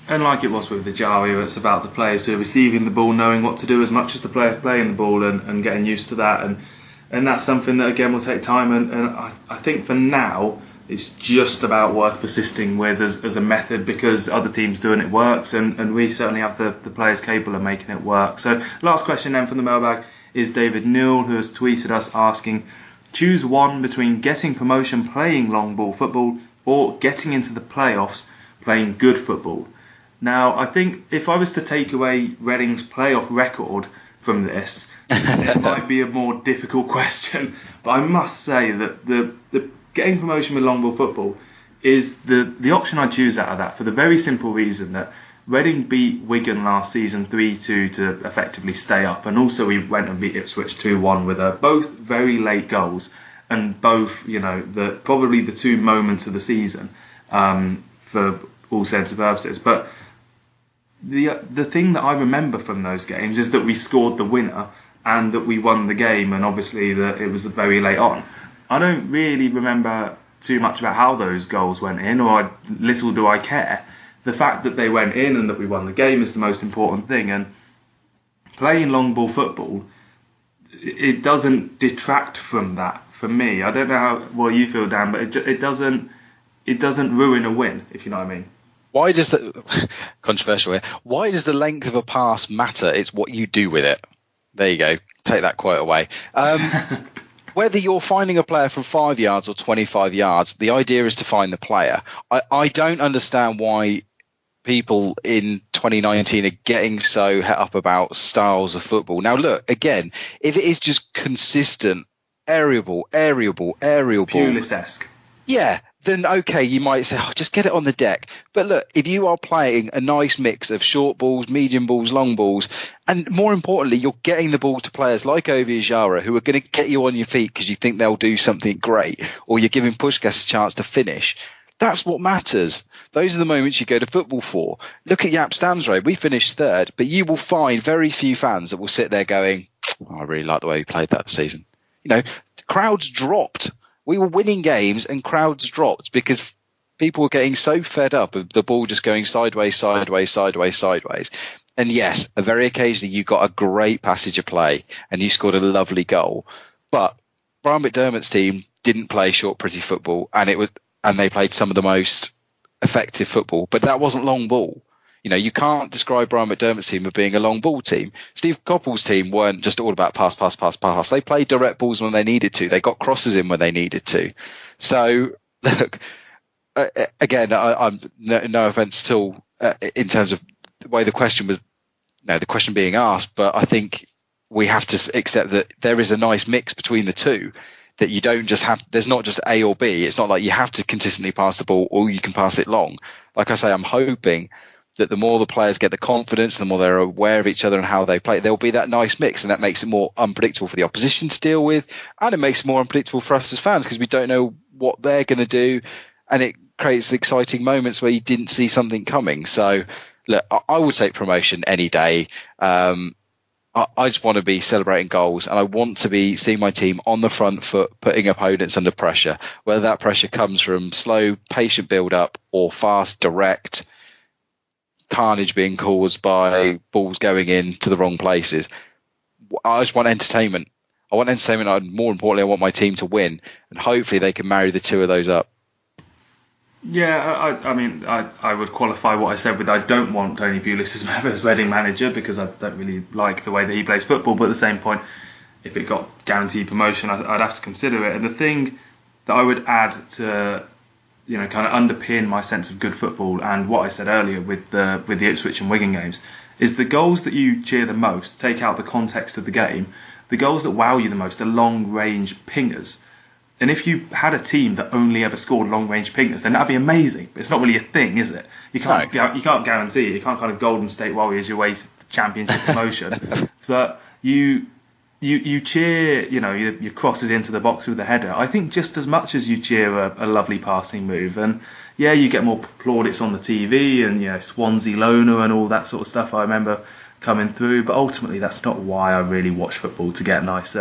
And like it was with the Jari, it's about the players who are receiving the ball knowing what to do as much as the player playing the ball and getting used to that. And that's something that, again, will take time. And I think for now, it's just about worth persisting with as a method, because other teams do and it works. And we certainly have the players capable of making it work. So last question then from the mailbag is David Newell, who has tweeted us asking, choose one between getting promotion playing long ball football or getting into the playoffs playing good football. Now, I think if I was to take away Reading's playoff record from this, it might be a more difficult question. But I must say that the getting promotion with long ball football is the option I choose out of that, for the very simple reason that Reading beat Wigan last season 3-2 to effectively stay up, and also we went and beat Ipswich 2-1 with both very late goals, and both, probably the two moments of the season for all intents and purposes. But the thing that I remember from those games is that we scored the winner and that we won the game, and obviously that it was very late on. I don't really remember too much about how those goals went in, or little do I care. The fact that they went in and that we won the game is the most important thing. And playing long ball football, it doesn't detract from that for me. I don't know what you feel, Dan, but it doesn't ruin a win, if you know what I mean. Why does controversial here? Why does the length of a pass matter? It's what you do with it. There you go. Take that quote away. Whether you're finding a player from 5 yards or 25 yards, the idea is to find the player. I don't understand why people in 2019 are getting so het up about styles of football. Now, look, again, if it is just consistent, aerial ball, Pulis-esque. Yeah, then okay, you might say, just get it on the deck. But look, if you are playing a nice mix of short balls, medium balls, long balls, and more importantly, you're getting the ball to players like Ovi Ajara, who are going to get you on your feet because you think they'll do something great, or you're giving Puskás a chance to finish, that's what matters. Those are the moments you go to football for. Look at Jaap Stamsrud. We finished third, but you will find very few fans that will sit there going, I really like the way we played that season. Crowds dropped. We were winning games and crowds dropped because people were getting so fed up of the ball just going sideways. And yes, very occasionally you got a great passage of play and you scored a lovely goal. But Brian McDermott's team didn't play short, pretty football, and they played some of the most effective football. But that wasn't long ball. You can't describe Brian McDermott's team as being a long ball team. Steve Coppell's team weren't just all about pass. They played direct balls when they needed to. They got crosses in when they needed to. So, look, again, I'm no offence at all in terms of the way the question was, the question being asked, but I think we have to accept that there is a nice mix between the two, that you don't just have, there's not just A or B. It's not like you have to consistently pass the ball or you can pass it long. Like I say, I'm hoping that the more the players get the confidence, the more they're aware of each other and how they play, there'll be that nice mix, and that makes it more unpredictable for the opposition to deal with, and it makes it more unpredictable for us as fans because we don't know what they're going to do, and it creates exciting moments where you didn't see something coming. So, look, I would take promotion any day. I just want to be celebrating goals, and I want to be seeing my team on the front foot, putting opponents under pressure, whether that pressure comes from slow, patient build-up or fast, direct carnage being caused by balls going into the wrong places. I just want entertainment. I want entertainment, and more importantly, I want my team to win, and hopefully they can marry the two of those up. Yeah, I mean, I would qualify what I said with I don't want Tony Pulis as Reading manager because I don't really like the way that he plays football. But at the same point, if it got guaranteed promotion, I'd have to consider it. And the thing that I would add to, kind of underpin my sense of good football and what I said earlier with the Ipswich and Wigan games is the goals that you cheer the most, take out the context of the game, the goals that wow you the most are long-range pingers. And if you had a team that only ever scored long-range pingers, then that'd be amazing. But it's not really a thing, is it? You can't guarantee it. You can't kind of Golden State Warriors your way to the championship promotion. But you cheer, your crosses into the box with a header. I think just as much as you cheer a lovely passing move. And yeah, you get more plaudits on the TV and Swansea Loner and all that sort of stuff. I remember coming through, but ultimately that's not why I really watch football, to get nice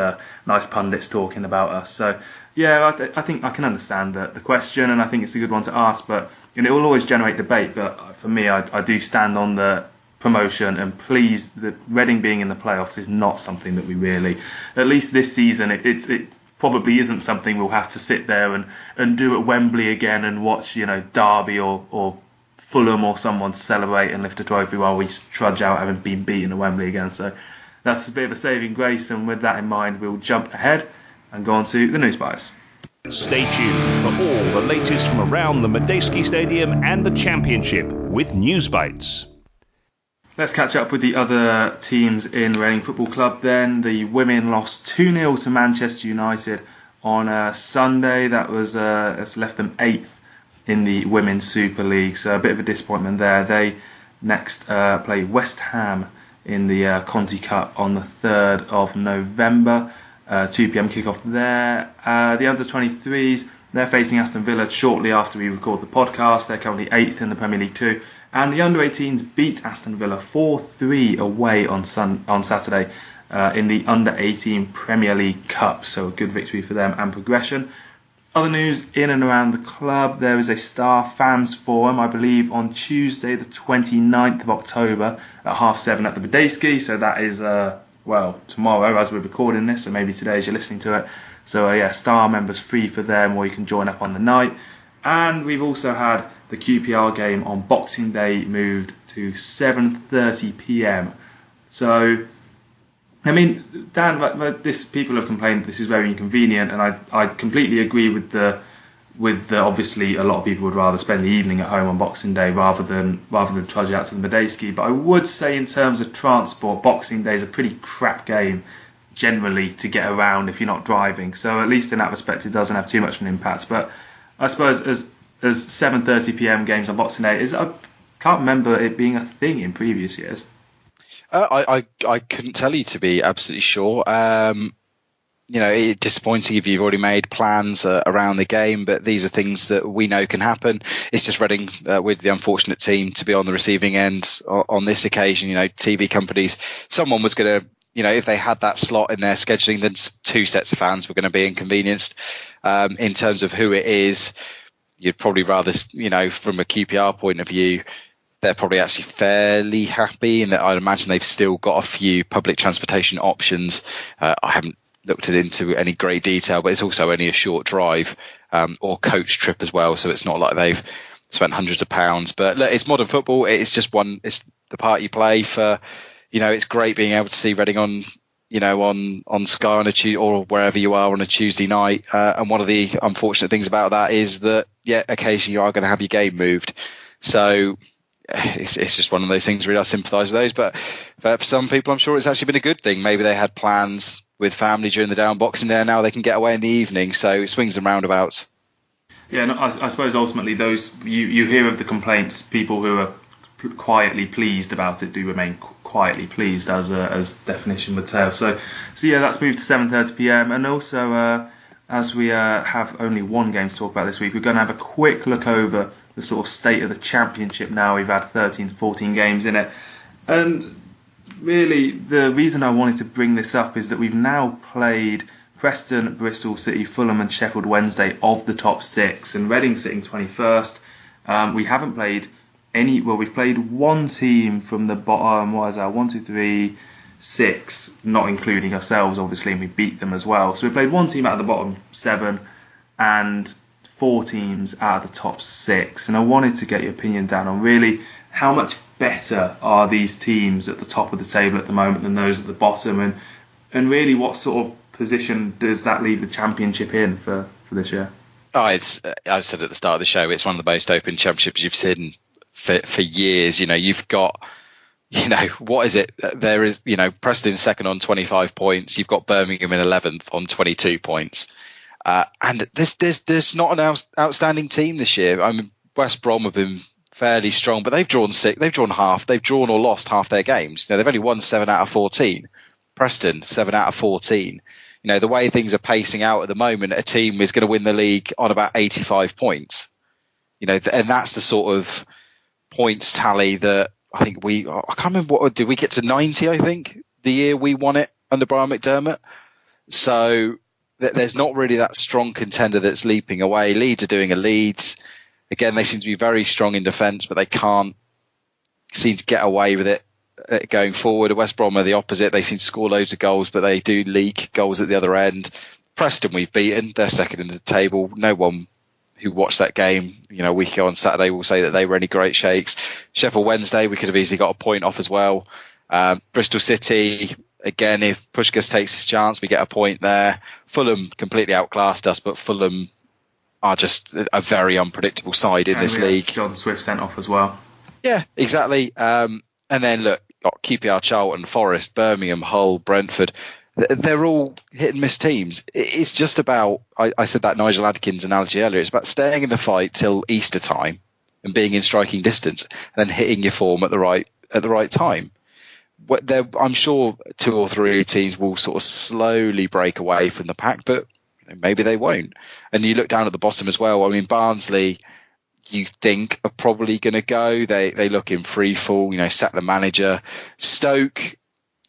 pundits talking about us. So yeah, I think I can understand the question, and I think it's a good one to ask, but it will always generate debate. But for me, I do stand on the promotion, and please, the Reading being in the playoffs is not something that we really, at least this season, it probably isn't something we'll have to sit there and do at Wembley again and watch Derby or Fulham or someone celebrate and lift a trophy while we trudge out having been beaten at Wembley again. So that's a bit of a saving grace, and with that in mind, we'll jump ahead and go on to the Newsbites. Stay tuned for all the latest from around the Medeski Stadium and the Championship with Newsbites. Let's catch up with the other teams in Reading Football Club then. The women lost 2-0 to Manchester United on Sunday. That's left them 8th in the Women's Super League, so a bit of a disappointment there. They next play West Ham in the Conti Cup on the 3rd of November. 2 p.m. kickoff there. The under-23s, they're facing Aston Villa shortly after we record the podcast. They're currently 8th in the Premier League 2. And the under-18s beat Aston Villa 4-3 away on Saturday in the under-18 Premier League Cup. So a good victory for them and progression. Other news in and around the club, there is a Star Fans Forum, I believe, on Tuesday the 29th of October at 7:30 at the Medeski. So that is tomorrow as we're recording this, so maybe today as you're listening to it. So Star members free for them, or you can join up on the night. And we've also had the QPR game on Boxing Day moved to 7:30 p.m. So, I mean, Dan, people have complained that this is very inconvenient, and I completely agree with the obviously a lot of people would rather spend the evening at home on Boxing Day rather than trudge out to the Medeski. But I would say in terms of transport, Boxing Day is a pretty crap game generally to get around if you're not driving. So at least in that respect, it doesn't have too much of an impact. But I suppose as 7:30 p.m. games on Boxing Day I can't remember it being a thing in previous years. I couldn't tell you, to be absolutely sure. It's disappointing if you've already made plans around the game, but these are things that we know can happen. It's just Reading with the unfortunate team to be on the receiving end on this occasion. TV companies, someone was going to, if they had that slot in their scheduling, then 2 sets of fans were going to be inconvenienced. In terms of who it is, you'd probably rather, from a QPR point of view, they're probably actually fairly happy, and that I'd imagine they've still got a few public transportation options. I haven't looked it into any great detail, but it's also only a short drive or coach trip as well, so it's not like they've spent hundreds of pounds. But look, it's modern football. It's just it's the part you play for. It's great being able to see Reading on Sky on a Tuesday or wherever you are on a Tuesday night. And one of the unfortunate things about that is that occasionally you are going to have your game moved. So it's just one of those things. Really, I sympathise with those. But for some people, I'm sure it's actually been a good thing. Maybe they had plans with family during the day on Boxing Day. Now they can get away in the evening. So it swings and roundabouts. Yeah, no, I suppose ultimately those you hear of the complaints. People who are quietly pleased about it do remain quietly pleased, as definition would tell. So yeah, that's moved to 7:30 p.m. And also, as we have only one game to talk about this week, we're going to have a quick look over the sort of state of the Championship now. We've had 13 to 14 games in it, and really the reason I wanted to bring this up is that we've now played Preston, Bristol City, Fulham and Sheffield Wednesday of the top 6, and Reading sitting 21st. We haven't played we've played one team from the bottom, 1, 2, 3, 6, not including ourselves obviously, and we beat them as well. So we played one team out of the bottom 7 and 4 teams out of the top 6, and I wanted to get your opinion, Dan, on really how much better are these teams at the top of the table at the moment than those at the bottom, and really what sort of position does that leave the Championship in for this year? I said at the start of the show, it's one of the most open championships you've seen for years. You've got, what is it? There is, Preston second on 25 points. You've got Birmingham in 11th on 22 points. And there's not an outstanding team this year. I mean, West Brom have been fairly strong, but they've drawn or lost half their games. They've only won 7 out of 14. Preston, 7 out of 14. The way things are pacing out at the moment, a team is going to win the league on about 85 points. And that's the sort of points tally that I think I can't remember did we get to 90, I think, the year we won it under Brian McDermott. So there's not really that strong contender that's leaping away. Leeds are doing a Leeds. Again, they seem to be very strong in defence, but they can't seem to get away with it going forward. West Brom are the opposite. They seem to score loads of goals, but they do leak goals at the other end. Preston we've beaten. They're second in the table. No one who watched that game, a week ago on Saturday, will say that they were any great shakes. Sheffield Wednesday, we could have easily got a point off as well. Bristol City, again, if Puskás takes his chance, we get a point there. Fulham completely outclassed us, but Fulham are just a very unpredictable side in this league. John Swift sent off as well. Yeah, exactly. And then look, got QPR, Charlton, Forest, Birmingham, Hull, Brentford. They're all hit and miss teams. It's just about, I said that Nigel Adkins analogy earlier, it's about staying in the fight till Easter time and being in striking distance and then hitting your form at the right time. I'm sure 2 or 3 teams will sort of slowly break away from the pack, but maybe they won't. And you look down at the bottom as well. I mean, Barnsley, you think are probably going to go. They look in free fall, sack the manager. Stoke,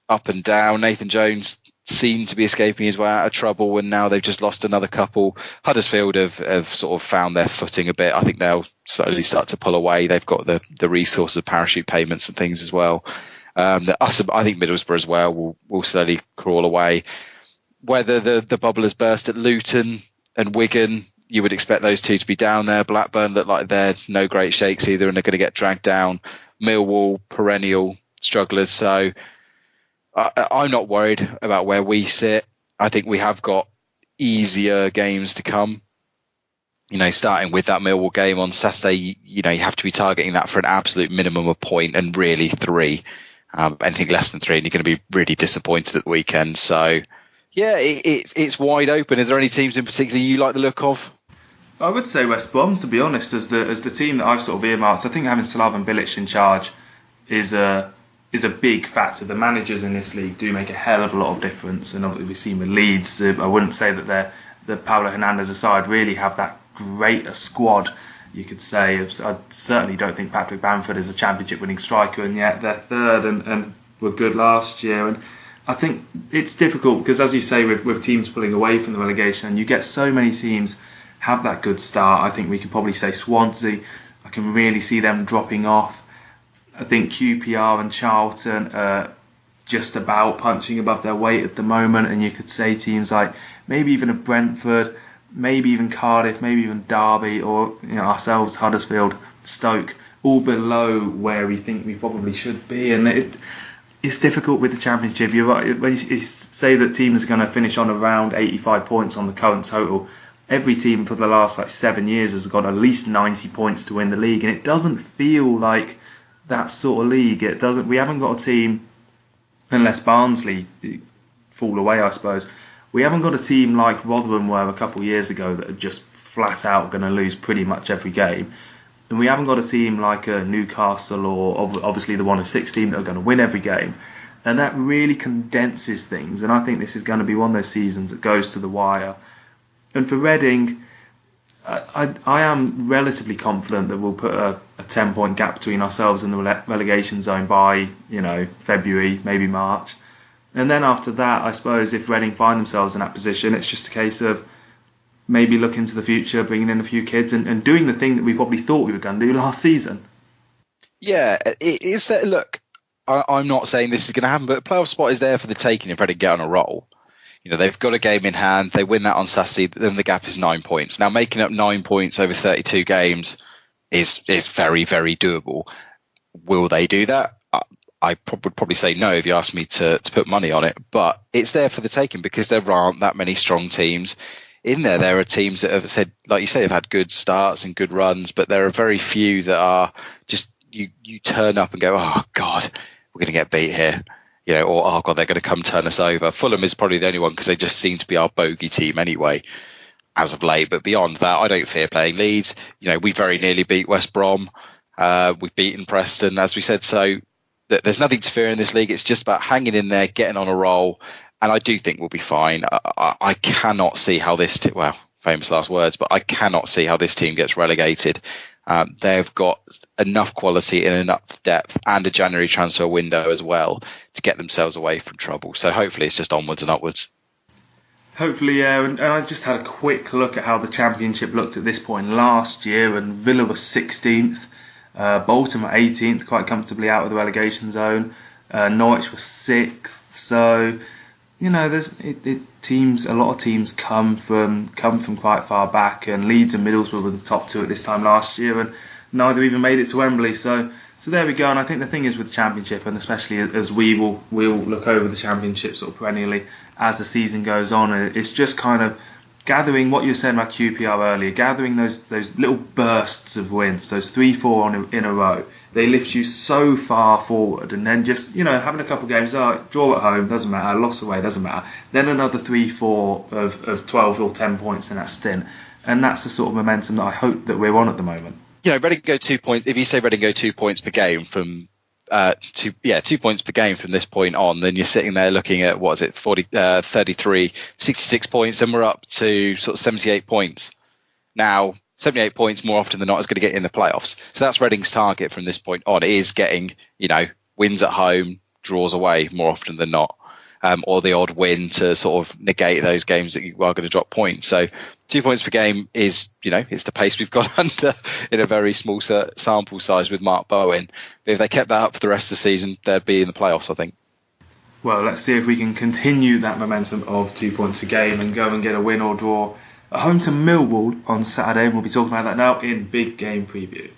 up and down. Nathan Jones seemed to be escaping his way out of trouble, and now they've just lost another couple. Huddersfield have sort of found their footing a bit. I think they'll slowly start to pull away. They've got the resource of parachute payments and things as well. I think Middlesbrough as well will slowly crawl away. Whether the bubble has burst at Luton and Wigan, you would expect those two to be down there. Blackburn look like they're no great shakes either, and they're going to get dragged down. Millwall, perennial strugglers. So I'm not worried about where we sit. I think we have got easier games to come. Starting with that Millwall game on Saturday, you have to be targeting that for an absolute minimum of point and really 3. Anything less than 3, and you're going to be really disappointed at the weekend. So, yeah, it's wide open. Is there any teams in particular you like the look of? I would say West Brom, to be honest, as the team that I've sort of earmarked. I think having Slaven Bilic in charge is a big factor. The managers in this league do make a hell of a lot of difference, and obviously we've seen with Leeds. I wouldn't say that the Paulo Hernandez aside really have that great a squad, you could say. I certainly don't think Patrick Bamford is a championship winning striker, and yet they're third and were good last year. And I think it's difficult because, as you say, with teams pulling away from the relegation, and you get so many teams have that good start. I think we could probably say Swansea. I can really see them dropping off. I think QPR and Charlton are just about punching above their weight at the moment, and you could say teams like maybe even a Brentford, maybe even Cardiff, maybe even Derby, or ourselves, Huddersfield, Stoke, all below where we think we probably should be. And it's difficult with the Championship. You're right, when you say that teams are going to finish on around 85 points on the current total, every team for the last 7 years has got at least 90 points to win the league, and it doesn't feel like that sort of league. We haven't got a team, unless Barnsley fall away, I suppose. We haven't got a team like Rotherham were a couple of years ago that are just flat out going to lose pretty much every game. And we haven't got a team like Newcastle or obviously the 1 of 16 that are going to win every game. And that really condenses things. And I think this is going to be one of those seasons that goes to the wire. And for Reading, I am relatively confident that we'll put a 10-point gap between ourselves and the relegation zone by, February, maybe March. And then after that, I suppose if Reading find themselves in that position, it's just a case of maybe looking to the future, bringing in a few kids and doing the thing that we probably thought we were going to do last season. Yeah, it is that. Look, I'm not saying this is going to happen, but a playoff spot is there for the taking if Reading get on a roll. They've got a game in hand. They win that on Saturday, then the gap is 9 points. Now, making up 9 points over 32 games is very, very doable. Will they do that? I would probably say no if you asked me to put money on it, but it's there for the taking because there aren't that many strong teams in there. There are teams that have said, like you say, have had good starts and good runs, but there are very few that are just you turn up and go, oh God, we're going to get beat here. Or, oh God, they're going to come turn us over. Fulham is probably the only one because they just seem to be our bogey team anyway, as of late. But beyond that, I don't fear playing Leeds. We very nearly beat West Brom. We've beaten Preston, as we said. So there's nothing to fear in this league. It's just about hanging in there, getting on a roll. And I do think we'll be fine. I cannot see how this famous last words, but I cannot see how this team gets relegated. They've got enough quality and enough depth and a January transfer window as well to get themselves away from trouble. So hopefully it's just onwards and upwards. Hopefully, yeah. And I just had a quick look at how the Championship looked at this point last year, and Villa was 16th, Bolton were 18th, quite comfortably out of the relegation zone. Norwich was 6th. So, there's teams. A lot of teams come from quite far back, and Leeds and Middlesbrough were the top two at this time last year, and neither even made it to Wembley. So there we go. And I think the thing is with the Championship, and especially as we'll look over the Championship sort of perennially as the season goes on, it's just kind of gathering what you were saying about QPR earlier, gathering those little bursts of wins, those 3-4 in a row. They lift you so far forward, and then just having a couple of games, draw at home doesn't matter, loss away doesn't matter. Then another 3-4 of 12 or 10 points in that stint, and that's the sort of momentum that I hope that we're on at the moment. Reading go 2 points. If you say Reading go 2 points per game from 2 points per game from this point on, then you're sitting there looking at 33, 66 points, and we're up to sort of 78 points. Now, 78 points more often than not is going to get in the playoffs. So that's Reading's target from this point on, is getting, wins at home, draws away more often than not, or the odd win to sort of negate those games that you are going to drop points. So 2 points per game is, it's the pace we've got under in a very small sample size with Mark Bowen. But if they kept that up for the rest of the season, they'd be in the playoffs, I think. Well, let's see if we can continue that momentum of 2 points a game and go and get a win or draw at home to Millwall on Saturday, and we'll be talking about that now in Big Game Preview.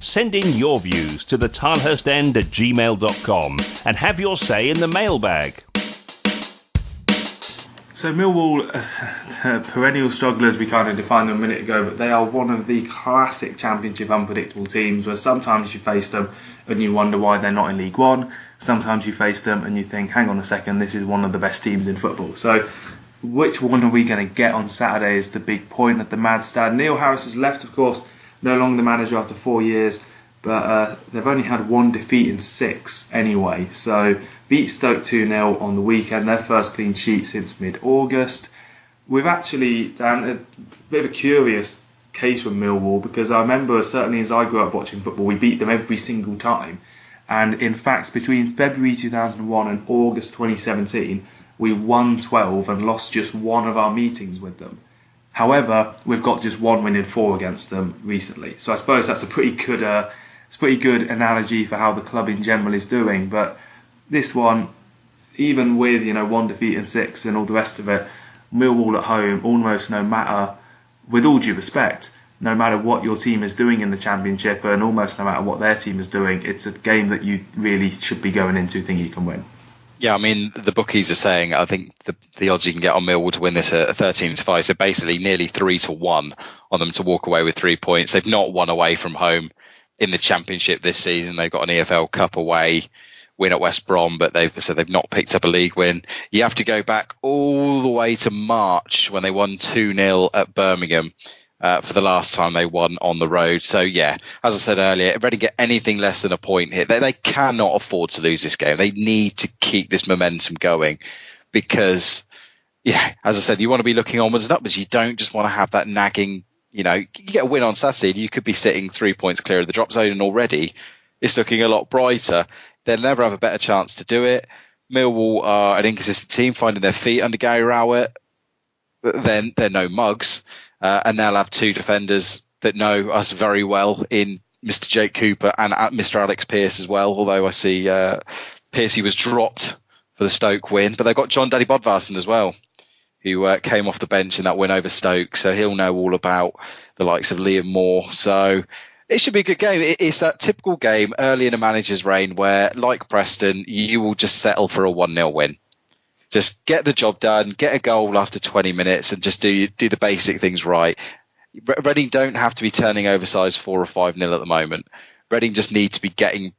Send in your views to the tilehurstend@gmail.com and have your say in the mailbag. So Millwall, perennial strugglers, we kind of defined them a minute ago, but they are one of the classic Championship unpredictable teams where sometimes you face them and you wonder why they're not in League One. Sometimes you face them and you think, hang on a second, this is one of the best teams in football. So which one are we going to get on Saturday is the big point at the Madstad. Neil Harris has left, of course, no longer the manager after 4 years, but they've only had one defeat in 6 anyway. So beat Stoke 2-0 on the weekend, their first clean sheet since mid-August. We've actually done a bit of a curious case with Millwall, because I remember, certainly as I grew up watching football, we beat them every single time. And in fact, between February 2001 and August 2017, we won 12 and lost just one of our meetings with them. However, we've got just one win in 4 against them recently. So I suppose that's a pretty good analogy for how the club in general is doing. But this one, even with one defeat in 6 and all the rest of it, Millwall at home, almost no matter, with all due respect, no matter what your team is doing in the Championship and almost no matter what their team is doing, it's a game that you really should be going into thinking you can win. Yeah, I mean, the bookies are saying, I think the odds you can get on Millwall to win this are 13-5, so basically nearly 3-1 on them to walk away with 3 points. They've not won away from home in the Championship this season. They've got an EFL Cup away, win at West Brom, but they've not picked up a league win. You have to go back all the way to March when they won 2-0 at Birmingham for the last time they won on the road. So, yeah, as I said earlier, if Reading get anything less than a point here, they cannot afford to lose this game. They need to keep this momentum going because, yeah, as I said, you want to be looking onwards and upwards. You don't just want to have that nagging, you get a win on Saturday and you could be sitting 3 points clear of the drop zone, and already it's looking a lot brighter. They'll never have a better chance to do it. Millwall are an inconsistent team, finding their feet under Gary Rowett. Then they're no mugs. And they'll have two defenders that know us very well in Mr. Jake Cooper and Mr. Alex Pearce as well, although I see Pearcey was dropped for the Stoke win. But they've got John Daddy Bodvarsson as well, who came off the bench in that win over Stoke. So he'll know all about the likes of Liam Moore. So it should be a good game. It's that typical game early in a manager's reign where, like Preston, you will just settle for a 1-0 win. Just get the job done, get a goal after 20 minutes and just do the basic things right. Reading don't have to be turning over sides 4 or 5-0 at the moment. Reading just need to be getting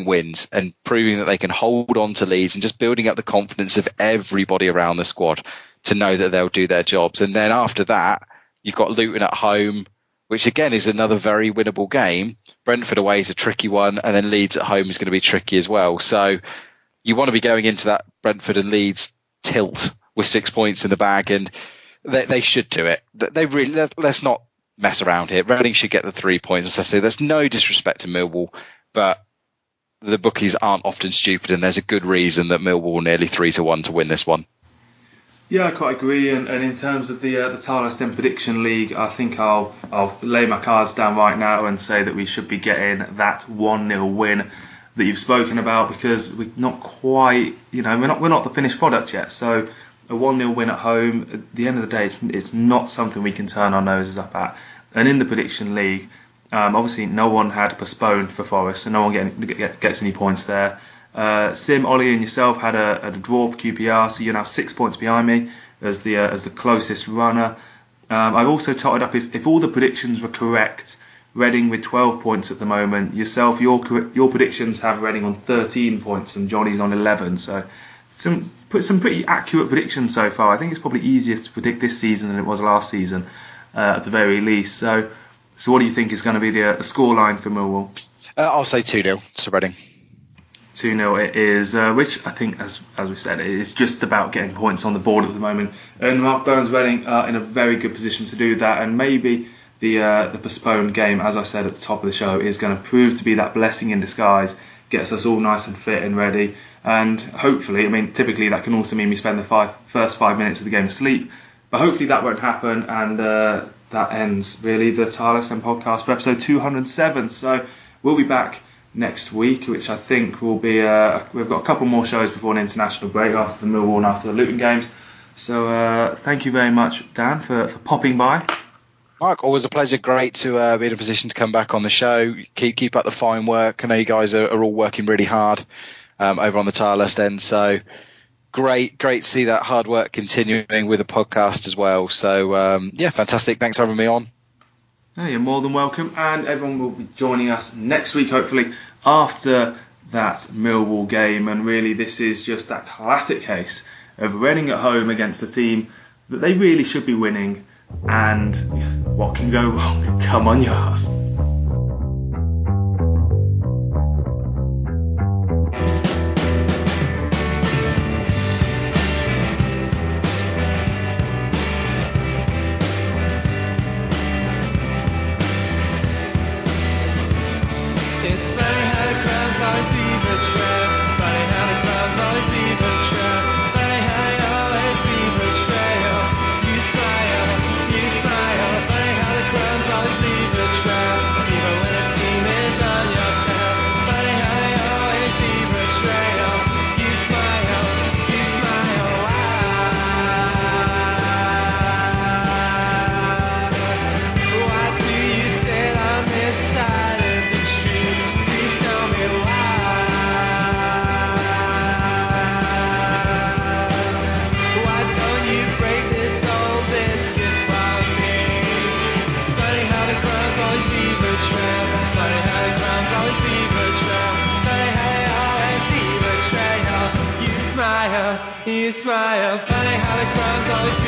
wins and proving that they can hold on to leads and just building up the confidence of everybody around the squad to know that they'll do their jobs. And then after that, you've got Luton at home, which again is another very winnable game. Brentford away is a tricky one, and then Leeds at home is going to be tricky as well. So you want to be going into that Brentford and Leeds tilt with 6 points in the bag, and they should do it. They really, let's not mess around here. Reading should get the 3 points. As I say, there's no disrespect to Millwall, but the bookies aren't often stupid, and there's a good reason that Millwall are nearly 3-1 to win this one. Yeah, I quite agree. And in terms of the Tilehurst End Prediction League, I think I'll lay my cards down right now and say that we should be getting that 1-0 win that you've spoken about, because we're not quite, we're not the finished product yet. So a 1-0 win at home, at the end of the day, it's not something we can turn our noses up at. And in the Prediction League, obviously no one had postponed for Forest, so no one gets any points there. Sim, Ollie and yourself had a draw for QPR, so you're now 6 points behind me as the closest runner. I've also totted up, if all the predictions were correct, Reading with 12 points at the moment. Yourself, your predictions have Reading on 13 points and Johnny's on 11. So some pretty accurate predictions so far. I think it's probably easier to predict this season than it was last season, at the very least. So what do you think is going to be the scoreline for Millwall? I'll say 2-0 to Reading. 2-0 it is, which I think, as we said, it's just about getting points on the board at the moment. And Mark Bowen's Reading are in a very good position to do that, and maybe the postponed game, as I said at the top of the show, is going to prove to be that blessing in disguise, gets us all nice and fit and ready. And hopefully, typically that can also mean we spend the first 5 minutes of the game asleep, but hopefully that won't happen, and that ends really the Tilehurst End Podcast for episode 207. So we'll be back next week, which I think will be we've got a couple more shows before an international break after the Millwall and after the Luton games. So thank you very much, Dan, for popping by. Mark, always a pleasure. Great to be in a position to come back on the show. Keep up the fine work. I know you guys are all working really hard over on the Tilehurst End, so great to see that hard work continuing with the podcast as well. So fantastic. Thanks for having me on. Oh, you're more than welcome, and everyone will be joining us next week, hopefully, after that Millwall game. And really, this is just that classic case of Reading at home against a team that they really should be winning, and what can go wrong? Come on, your ass. Leave a trail. me a smile. Funny how the crowd's always